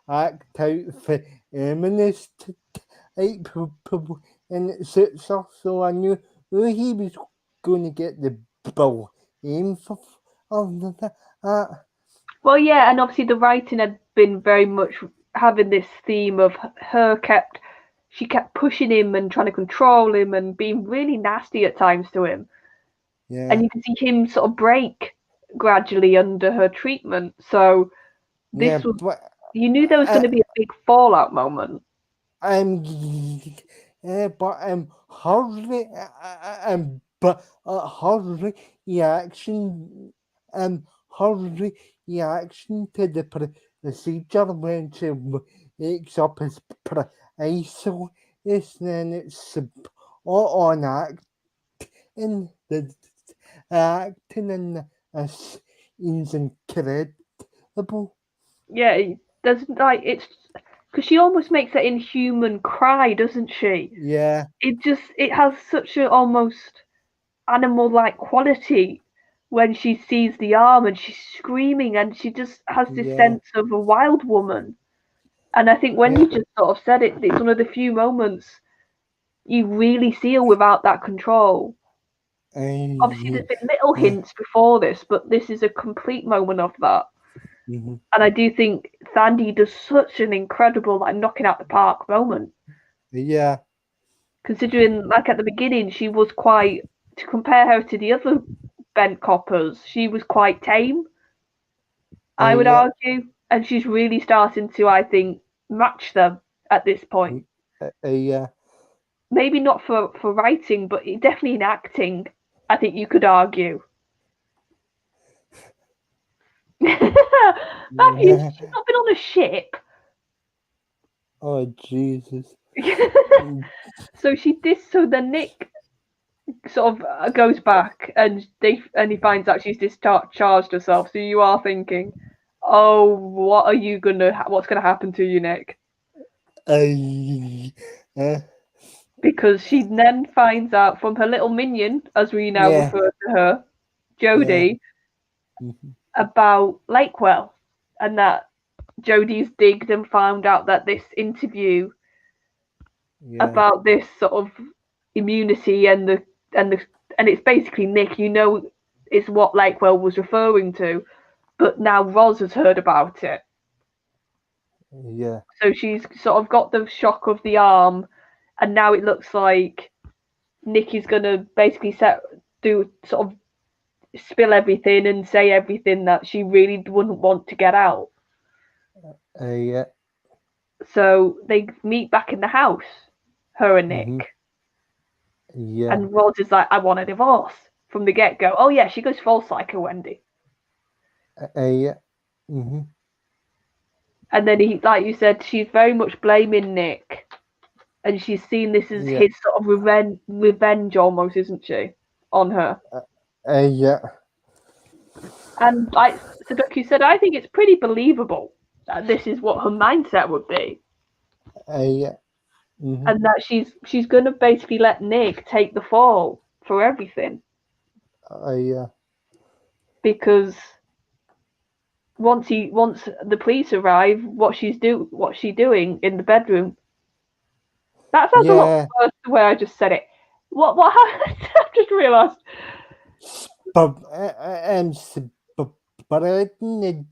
act out for feminist type people and it suits her so I knew he was going to get the bill aim for that. Well, yeah, and obviously the writing had been very much having this theme of she kept pushing him and trying to control him and being really nasty at times to him. Yeah. And you can see him sort of break gradually under her treatment. So you knew there was going to be a big fallout moment. But her reaction her reaction to the procedure when she wakes up is priceless and it's on acting the acting and is incredible. Yeah, it doesn't like it's because she almost makes an inhuman cry, doesn't she? Yeah. It has such a almost animal-like quality when she sees the arm and she's screaming and she just has this sense of a wild woman. And I think when you just sort of said it, it's one of the few moments you really see her without that control. Obviously, there's been little hints before this, but this is a complete moment of that. Mm-hmm. And I do think Thandi does such an incredible, like, knocking out the park moment. Yeah. Considering, like, at the beginning, she was quite, to compare her to the other bent coppers, she was quite tame, I would argue. And she's really starting to, I think, match them at this point. Yeah. Maybe not for writing, but definitely in acting, I think you could argue. Matthew, she's not been on a ship. Oh Jesus! So then Nick sort of goes back and he finds out she's discharged herself. So you are thinking, oh, what's gonna happen to you, Nick? Because she then finds out from her little minion, as we now refer to her, Jodie, about Lakewell, and that Jodie's digged and found out that this interview about this sort of immunity and it's basically Nick. You know, it's what Lakewell was referring to, but now Roz has heard about it. Yeah. So she's sort of got the shock of the arm, and now it looks like Nick is gonna basically do sort of spill everything and say everything that she really wouldn't want to get out. Yeah. So they meet back in the house, her and Nick. Mm-hmm. Yeah. And Roz is like, I want a divorce from the get go. Oh yeah, she goes full psycho, Wendy. Yeah. Mm-hmm. And then he, like you said, she's very much blaming Nick, and she's seen this as his sort of revenge almost, isn't she, on her? Yeah. And like Sudoku said, I think it's pretty believable that this is what her mindset would be. Yeah. Mm-hmm. And that she's gonna basically let Nick take the fall for everything. Yeah. Because once the police arrive, what's she doing in the bedroom? That sounds a lot worse the way I just said it. What I just realised. Spreading the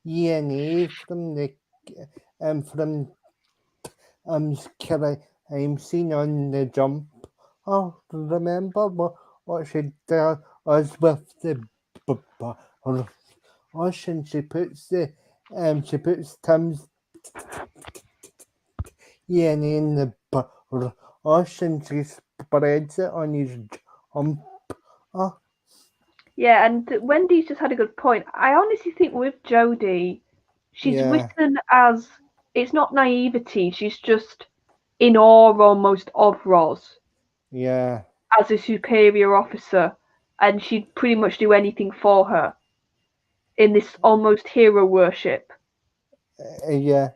DNA from the killer I'm seen on the jump. Oh, remember what she did us with the ocean? She puts Tim's DNA in the ocean. She spreads it on his jump. Oh. Yeah, and Wendy's just had a good point. I honestly think with Jodie, she's written as, it's not naivety, she's just in awe almost of Roz. Yeah. As a superior officer, and she'd pretty much do anything for her in this almost hero worship. Yeah.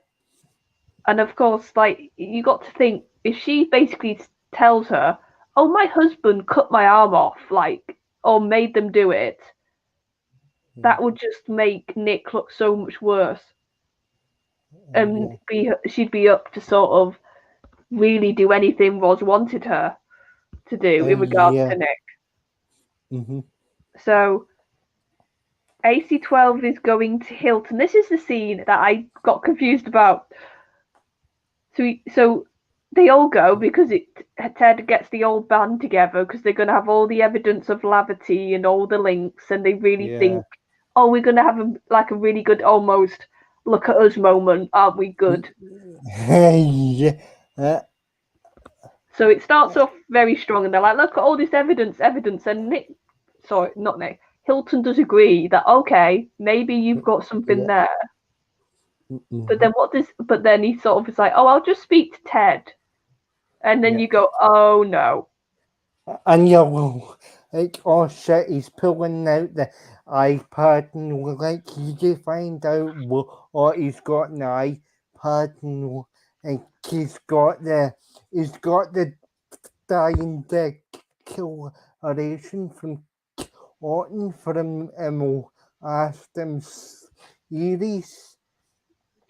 And of course, like, you got to think, if she basically tells her, oh, my husband cut my arm off, like, or made them do it, that would just make Nick look so much worse. And she'd be up to sort of really do anything Roz wanted her to do in regards to Nick. Mm-hmm. So AC-12 is going to Hilton. This is the scene that I got confused about. So they all go because Ted gets the old band together because they're going to have all the evidence of Lavity and all the links, and they really think, oh, we're going to have a really good almost look at us moment, aren't we good? Yeah. So it starts off very strong, and they're like, look at all this evidence, and not Nick, Hilton does agree that, okay, maybe you've got something there. Mm-hmm. But then he sort of is like, oh, I'll just speak to Ted. And then you go, oh no. And you're like, oh shit, he's pulling out the iPad and we're like, you find out what he's got in the iPad and he's got the dying declaration from Orton from Aston series.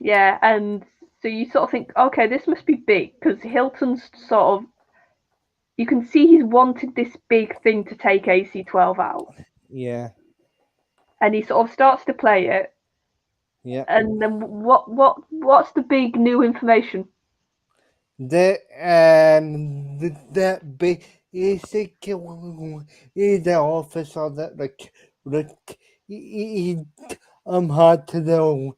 Yeah, and so you sort of think, okay, this must be big because Hilton's sort of, you can see he's wanted this big thing to take AC-12 out. Yeah. And he sort of starts to play it. Yeah. And then what's the big new information? The basic the officer that he had to know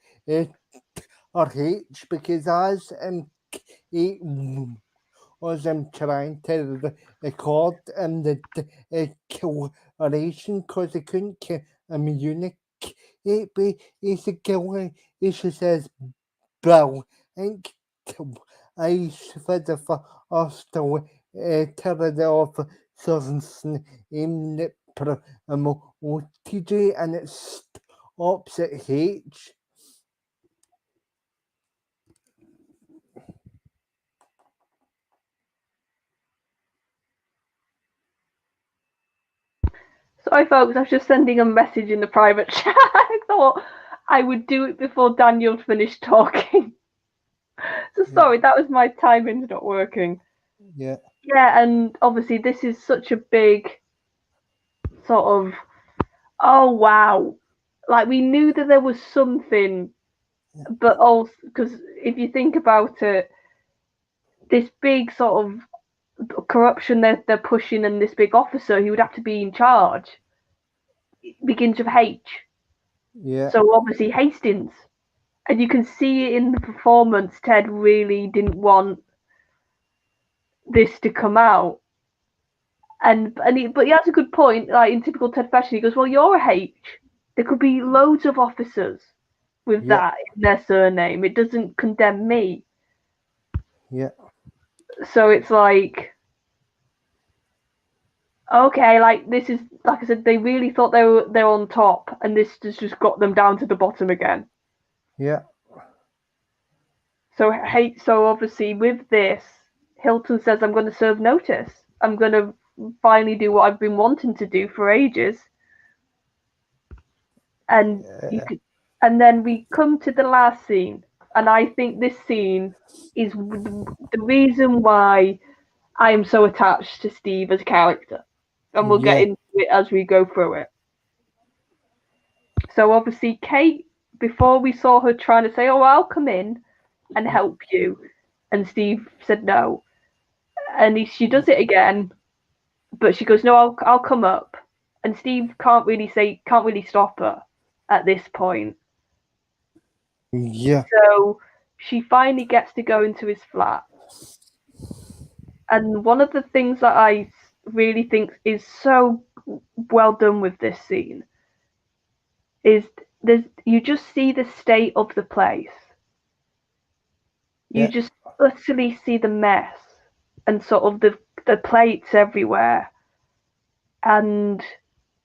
or H because as he was trying to record the declaration because he couldn't communicate basically he says Bill and I for the first terror the officers in the OTJ and it stops at H. Sorry, folks, I was just sending a message in the private chat. I thought I would do it before Daniel finished talking. So sorry, that was my timing's not working. Yeah. Yeah, and obviously this is such a big sort of, oh wow, like we knew that there was something, but also because if you think about it, this big sort of corruption they're pushing, and this big officer who would have to be in charge begins with H. Yeah. So obviously Hastings, and you can see it in the performance. Ted really didn't want this to come out, but he has a good point. Like in typical Ted fashion, he goes, "Well, you're a H. There could be loads of officers with Yeah. that in their surname. It doesn't condemn me." Yeah. So it's like, okay, like this is like I said, they really thought they're on top, and this just got them down to the bottom again. Yeah. So obviously with this, Hilton says, "I'm going to serve notice. I'm going to finally do what I've been wanting to do for ages." And you could, and then we come to the last scene, and I think this scene is the reason why I am so attached to Steve as a character, and we'll get Yeah. into it as we go through it. So obviously, Kate, before we saw her trying to say, "Oh, I'll come in and help you," and Steve said no, and she does it again, but she goes, "No, I'll come up," and Steve can't really stop her at this point. Yeah. So she finally gets to go into his flat. And one of the things that I really think is so well done with this scene is you just see the state of the place. You Yeah. just literally see the mess and sort of the plates everywhere and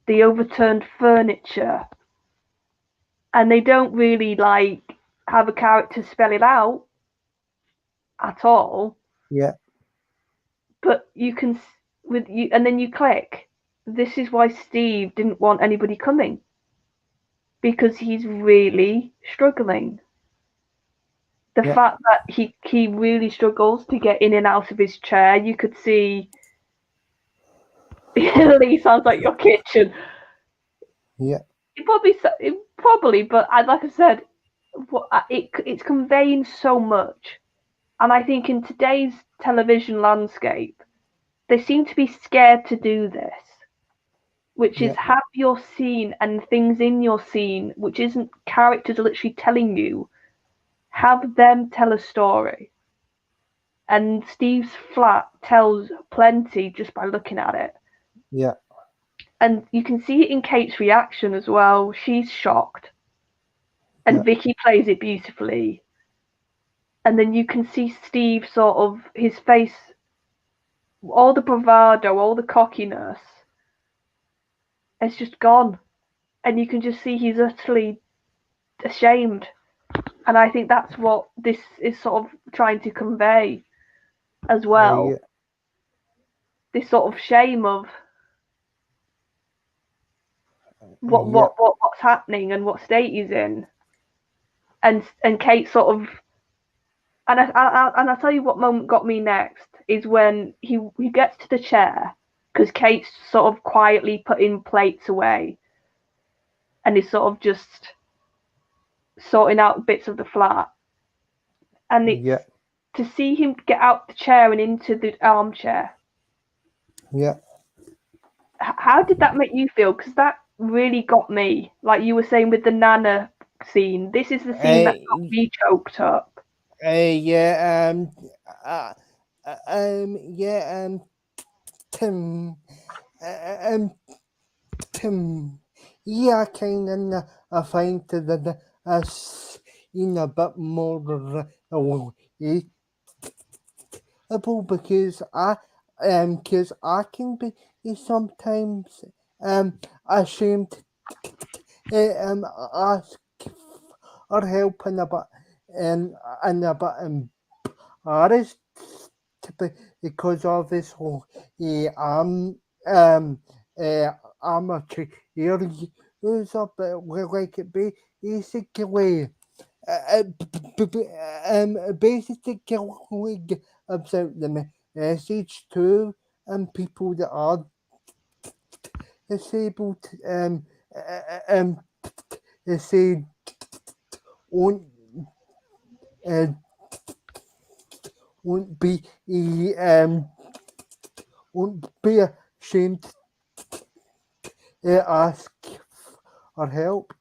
the overturned furniture. And they don't really like have a character spell it out at all. Yeah. But you can with you, and then you click. This is why Steve didn't want anybody coming, because he's really struggling. The Yeah. fact that he really struggles to get in and out of his chair, you could see. Lee sounds like your kitchen. Yeah. It probably, but like I said, it's conveying so much, and I think in today's television landscape, they seem to be scared to do this, which is Yeah. have your scene and things in your scene, which isn't characters literally telling you, have them tell a story. And Steve's flat tells plenty just by looking at it. Yeah. And you can see it in Kate's reaction as well. She's shocked. And Yeah. Vicky plays it beautifully. And then you can see Steve sort of, his face, all the bravado, all the cockiness, it's just gone. And you can just see he's utterly ashamed. And I think that's what this is sort of trying to convey as well. Yeah. This sort of shame of Yeah. what's happening and what state he's in. And Kate sort of, and I tell you what moment got me next is when he gets to the chair, because Kate's sort of quietly putting plates away and is sort of just sorting out bits of the flat. And it's Yeah. to see him get out the chair and into the armchair. Yeah. How did that make you feel? Because that really got me. Like you were saying with the Nana scene, this is the scene that got me choked up. Yeah. Uh, yeah. Tim. Um. Tim. Yeah. Kind of. I find that us in a bit more because I can be sometimes ashamed ask for help and a bit embarrassed because of this whole um uh, amateur user, but like it basically basically about the message to people that are disabled. They say won't uh, won't be um won't be ashamed to ask for help.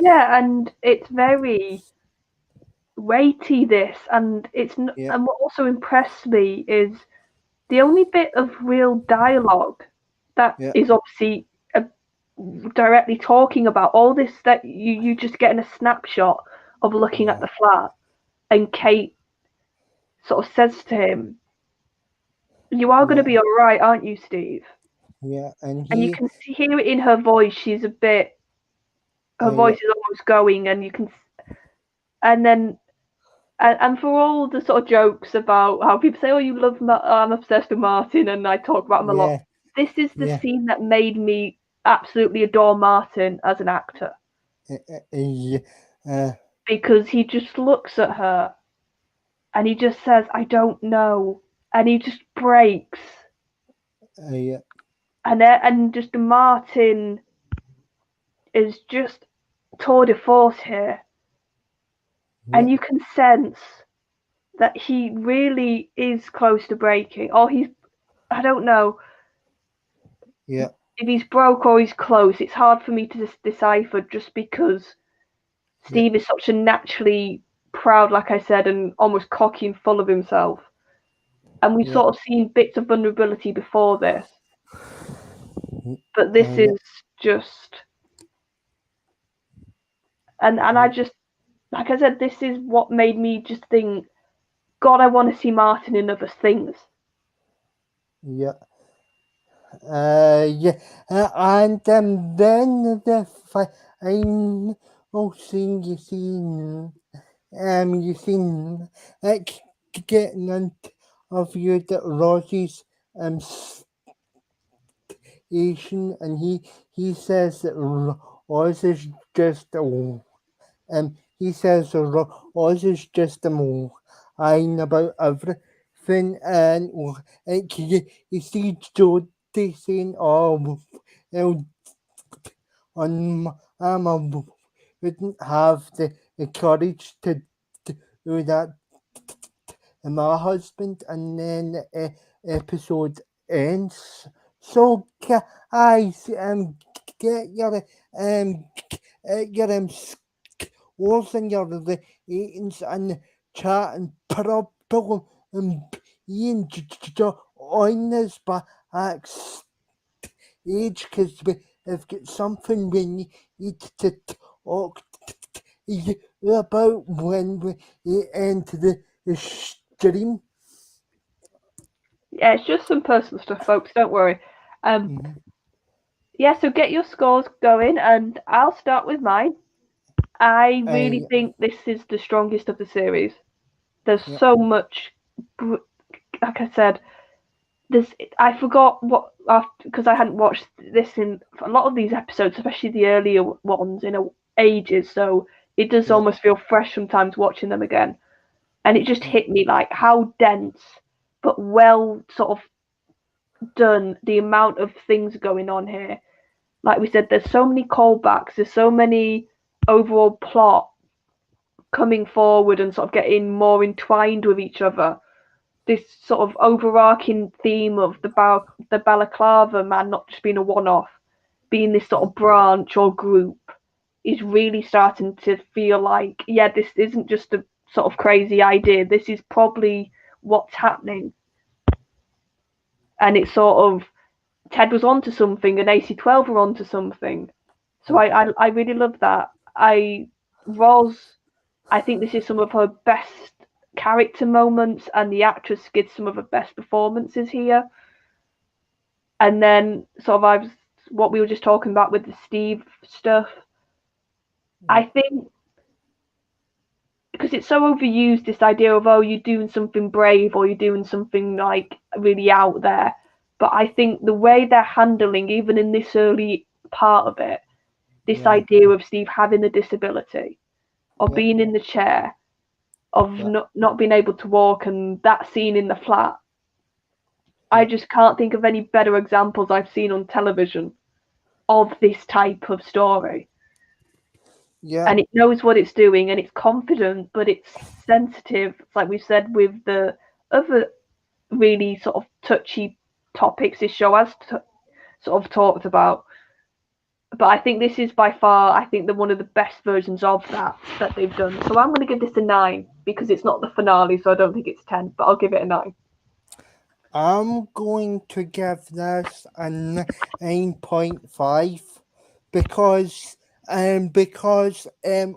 Yeah, and it's very weighty, this, and Yeah, and what also impressed me is the only bit of real dialogue that yeah, is obviously directly talking about all this, that you just getting a snapshot of looking at yeah, the flat, and Kate sort of says to him, "You are going to yeah, be all right, aren't you, Steve?" yeah, and And you he, can hear it in her voice. She's a bit, her yeah, voice is almost going, and you can, and then and for all the sort of jokes about how people say, "Oh, you love, I'm obsessed with Martin," and I talk about him a lot. yeah, This is the yeah, scene that made me absolutely adore Martin as an actor, yeah, uh, because he just looks at her and he just says, "I don't know," and he just breaks, yeah, and just Martin is just tour de force here, yeah, and you can sense that he really is close to breaking, or he's, I don't know yeah, if he's broke or he's close. It's hard for me to decipher, just because yeah, Steve is such a naturally proud, like I said, and almost cocky and full of himself. And we've yeah, sort of seen bits of vulnerability before this, but this yeah, is just, and I yeah, just, like I said, this is what made me just think, God, I want to see Martin in other things. yeah. Yeah, and then the final thing you seen, getting into of you that Rosie's Asian, and he says that Oz is just a he says Oz is just a lying about everything, and you see Jody saying, "Oh, well, I wouldn't have the courage to do that to my husband," and then the episode ends. So guys, get your scores and your ratings and chat and probably Ian join us back age, because we have got something we need to talk about when we end the stream. Yeah, it's just some personal stuff, folks. Don't worry. Um, Mhm. yeah, so get your scores going, and I'll start with mine. I really Uh, think this is the strongest of the series. There's yeah, so much, like I said, there's, I forgot what, because I hadn't watched this in a lot of these episodes, especially the earlier ones, in ages. So it does yeah, almost feel fresh sometimes watching them again. And it just yeah, hit me like how dense, but well sort of done, the amount of things going on here. Like we said, there's so many callbacks, there's so many overall plot coming forward and sort of getting more entwined with each other. This sort of overarching theme of the balaclava man not just being a one-off, being this sort yeah, of branch or group, is really starting to feel like, yeah, this isn't just a sort of crazy idea. This is probably what's happening. And it's sort of, Ted was onto something and AC12 were onto something. So yeah, I really love that. Roz, I think this is some of her best character moments, and the actress gives some of her best performances here. And then sort of what we were just talking about with the Steve stuff. I yeah, think because it's so overused, this idea of, oh, you're doing something brave or you're doing something like really out there. But I think the way they're handling, even in this early part of it, this yeah, idea of Steve having a disability, of Yeah. being in the chair, of Yeah. not being able to walk, and that scene in the flat. I Yeah. just can't think of any better examples I've seen on television of this type of story. Yeah. And it knows what it's doing, and it's confident, but it's sensitive. Like we said with the other really sort of touchy topics this show has sort of talked about. But I think this is by far, I think, one of the best versions of that they've done. So I'm going to give this a 9 because it's not the finale, so I don't think it's 10, but I'll give it a 9. I'm going to give this a 9.5 because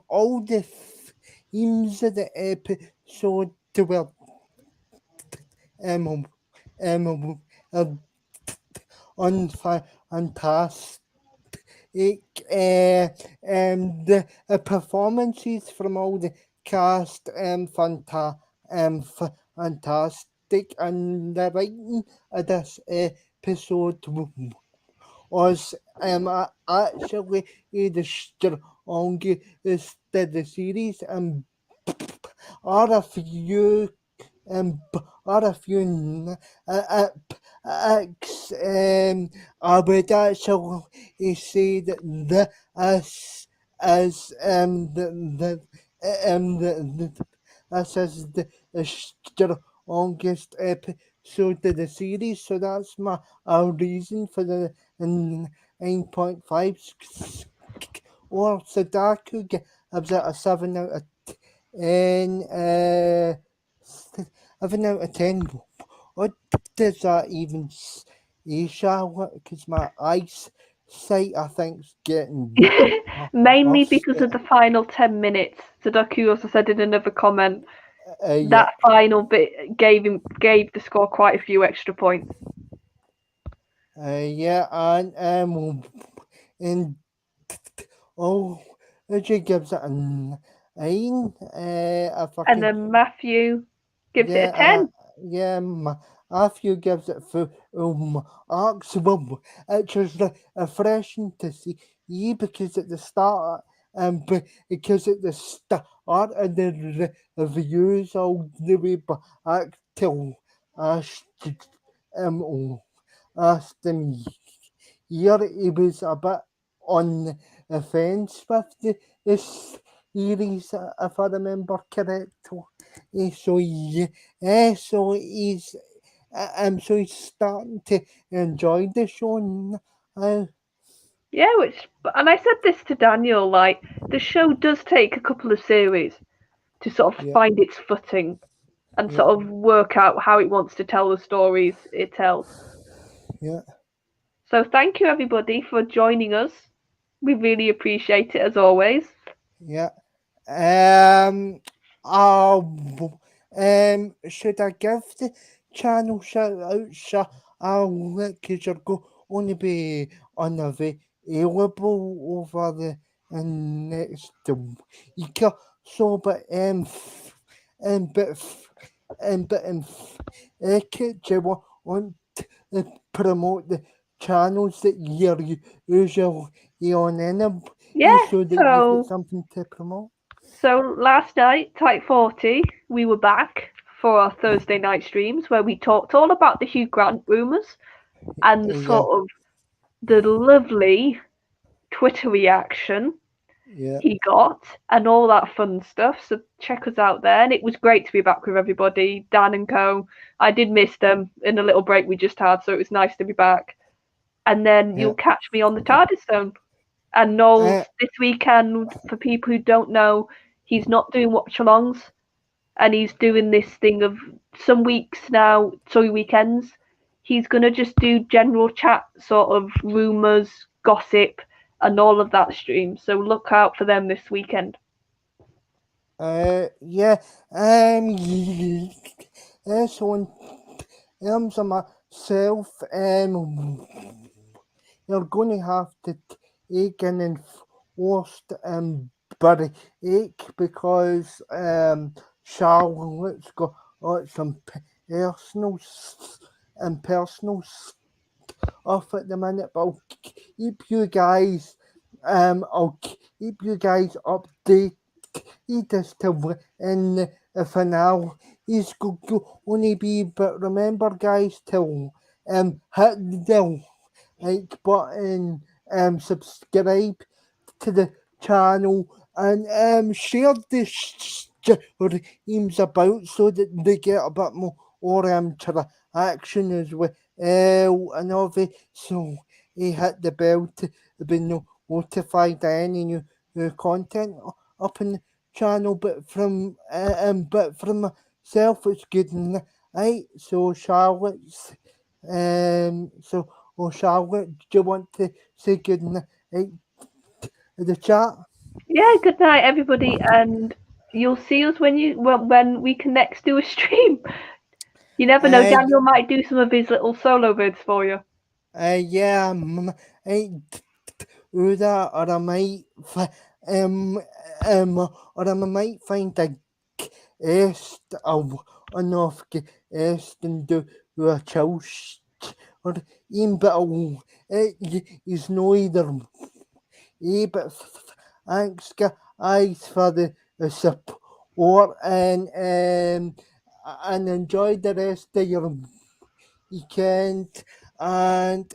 all the themes of the episode were um um fantastic. The performances from all the cast fantastic, and the writing of this episode was actually the strongest of the series, and are a few are a few acts. I would actually say that as this is the strongest episode of the series, so that's my reason for the 9.5. Or Sadaku gives it a 7 out of 10. 7 out of 10. What does that even say, Charlotte? Because my eyesight, I think, is getting Mainly worse. because of the final 10 minutes. Sudoku also said in another comment Yeah, that final bit gave the score quite a few extra points. yeah, and oh, Richard gives it a 9. If I And can, then Matthew gives it a yeah, 10. yeah, Matthew gives it for arcs. Well, it's just refreshing to see because at the start, because at the start of the reviews all the way back till last last year, he was a bit on the fence with the series, if I remember correctly. So so he's starting to enjoy the show now. Yeah, and I said this to Daniel, like the show does take a couple of series to sort of Yeah, find its footing and yeah, sort of work out how it wants to tell the stories it tells. yeah, So thank you everybody for joining us. We really appreciate it as always. yeah. Um, uh, should I give the channel shout out? I'll let because you're only be unavailable over the next week or so, but but do you want to promote the channels that you're usually on in Yeah, so that you've got so something to promote? last night, Type 40, we were back for our Thursday night streams where we talked all about the Hugh Grant rumours and the Yeah, sort of the lovely Twitter reaction yeah, he got and all that fun stuff. So check us out there. And it was great to be back with everybody, Dan and Co. I did miss them in the little break we just had, so it was nice to be back. And then yeah. you'll catch me on the TARDIS Zone. And Noel's Uh, this weekend, for people who don't know, he's not doing watch alongs and he's doing this thing of some weeks now, sorry, weekends. He's gonna just do general chat, sort of rumours, gossip, and all of that stream. So look out for them this weekend. yeah. So in terms of myself, you're going to have to take an enforced break because Charlotte's got some personal stuff at the minute. But I'll keep you guys updated he does to win in the finale. He's only be, but remember, guys, to hit the like button, subscribe to the channel, and share this streams about so that they get a bit more interaction as well. And obviously, so he hit the bell to be notified of any new content up in the channel. But from myself, it's good night. So Charlotte's so Charlotte, do you want to say good night in the chat? Yeah, good night, everybody, and you'll see us when we can next do a stream. You never know, Daniel might do some of his little solo vids for you. Yeah, I do that, or I might or I might find a guest enough guest and do a chill or even but he's no either. Yeah, but thanks guys for the support and enjoy the rest of your weekend. And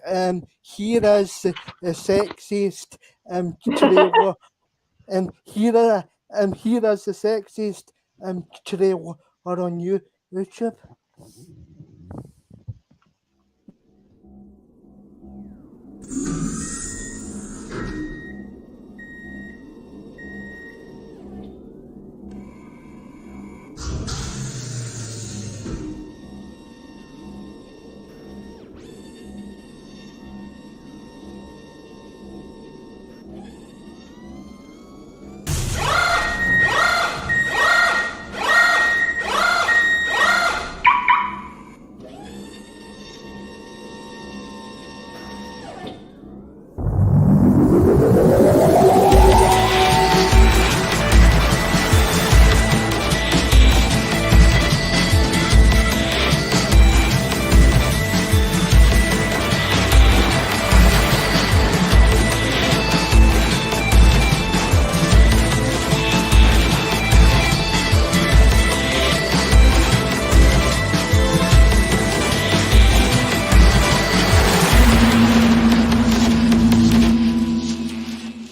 here is the sexiest trailer. Here is the sexiest trailer on YouTube.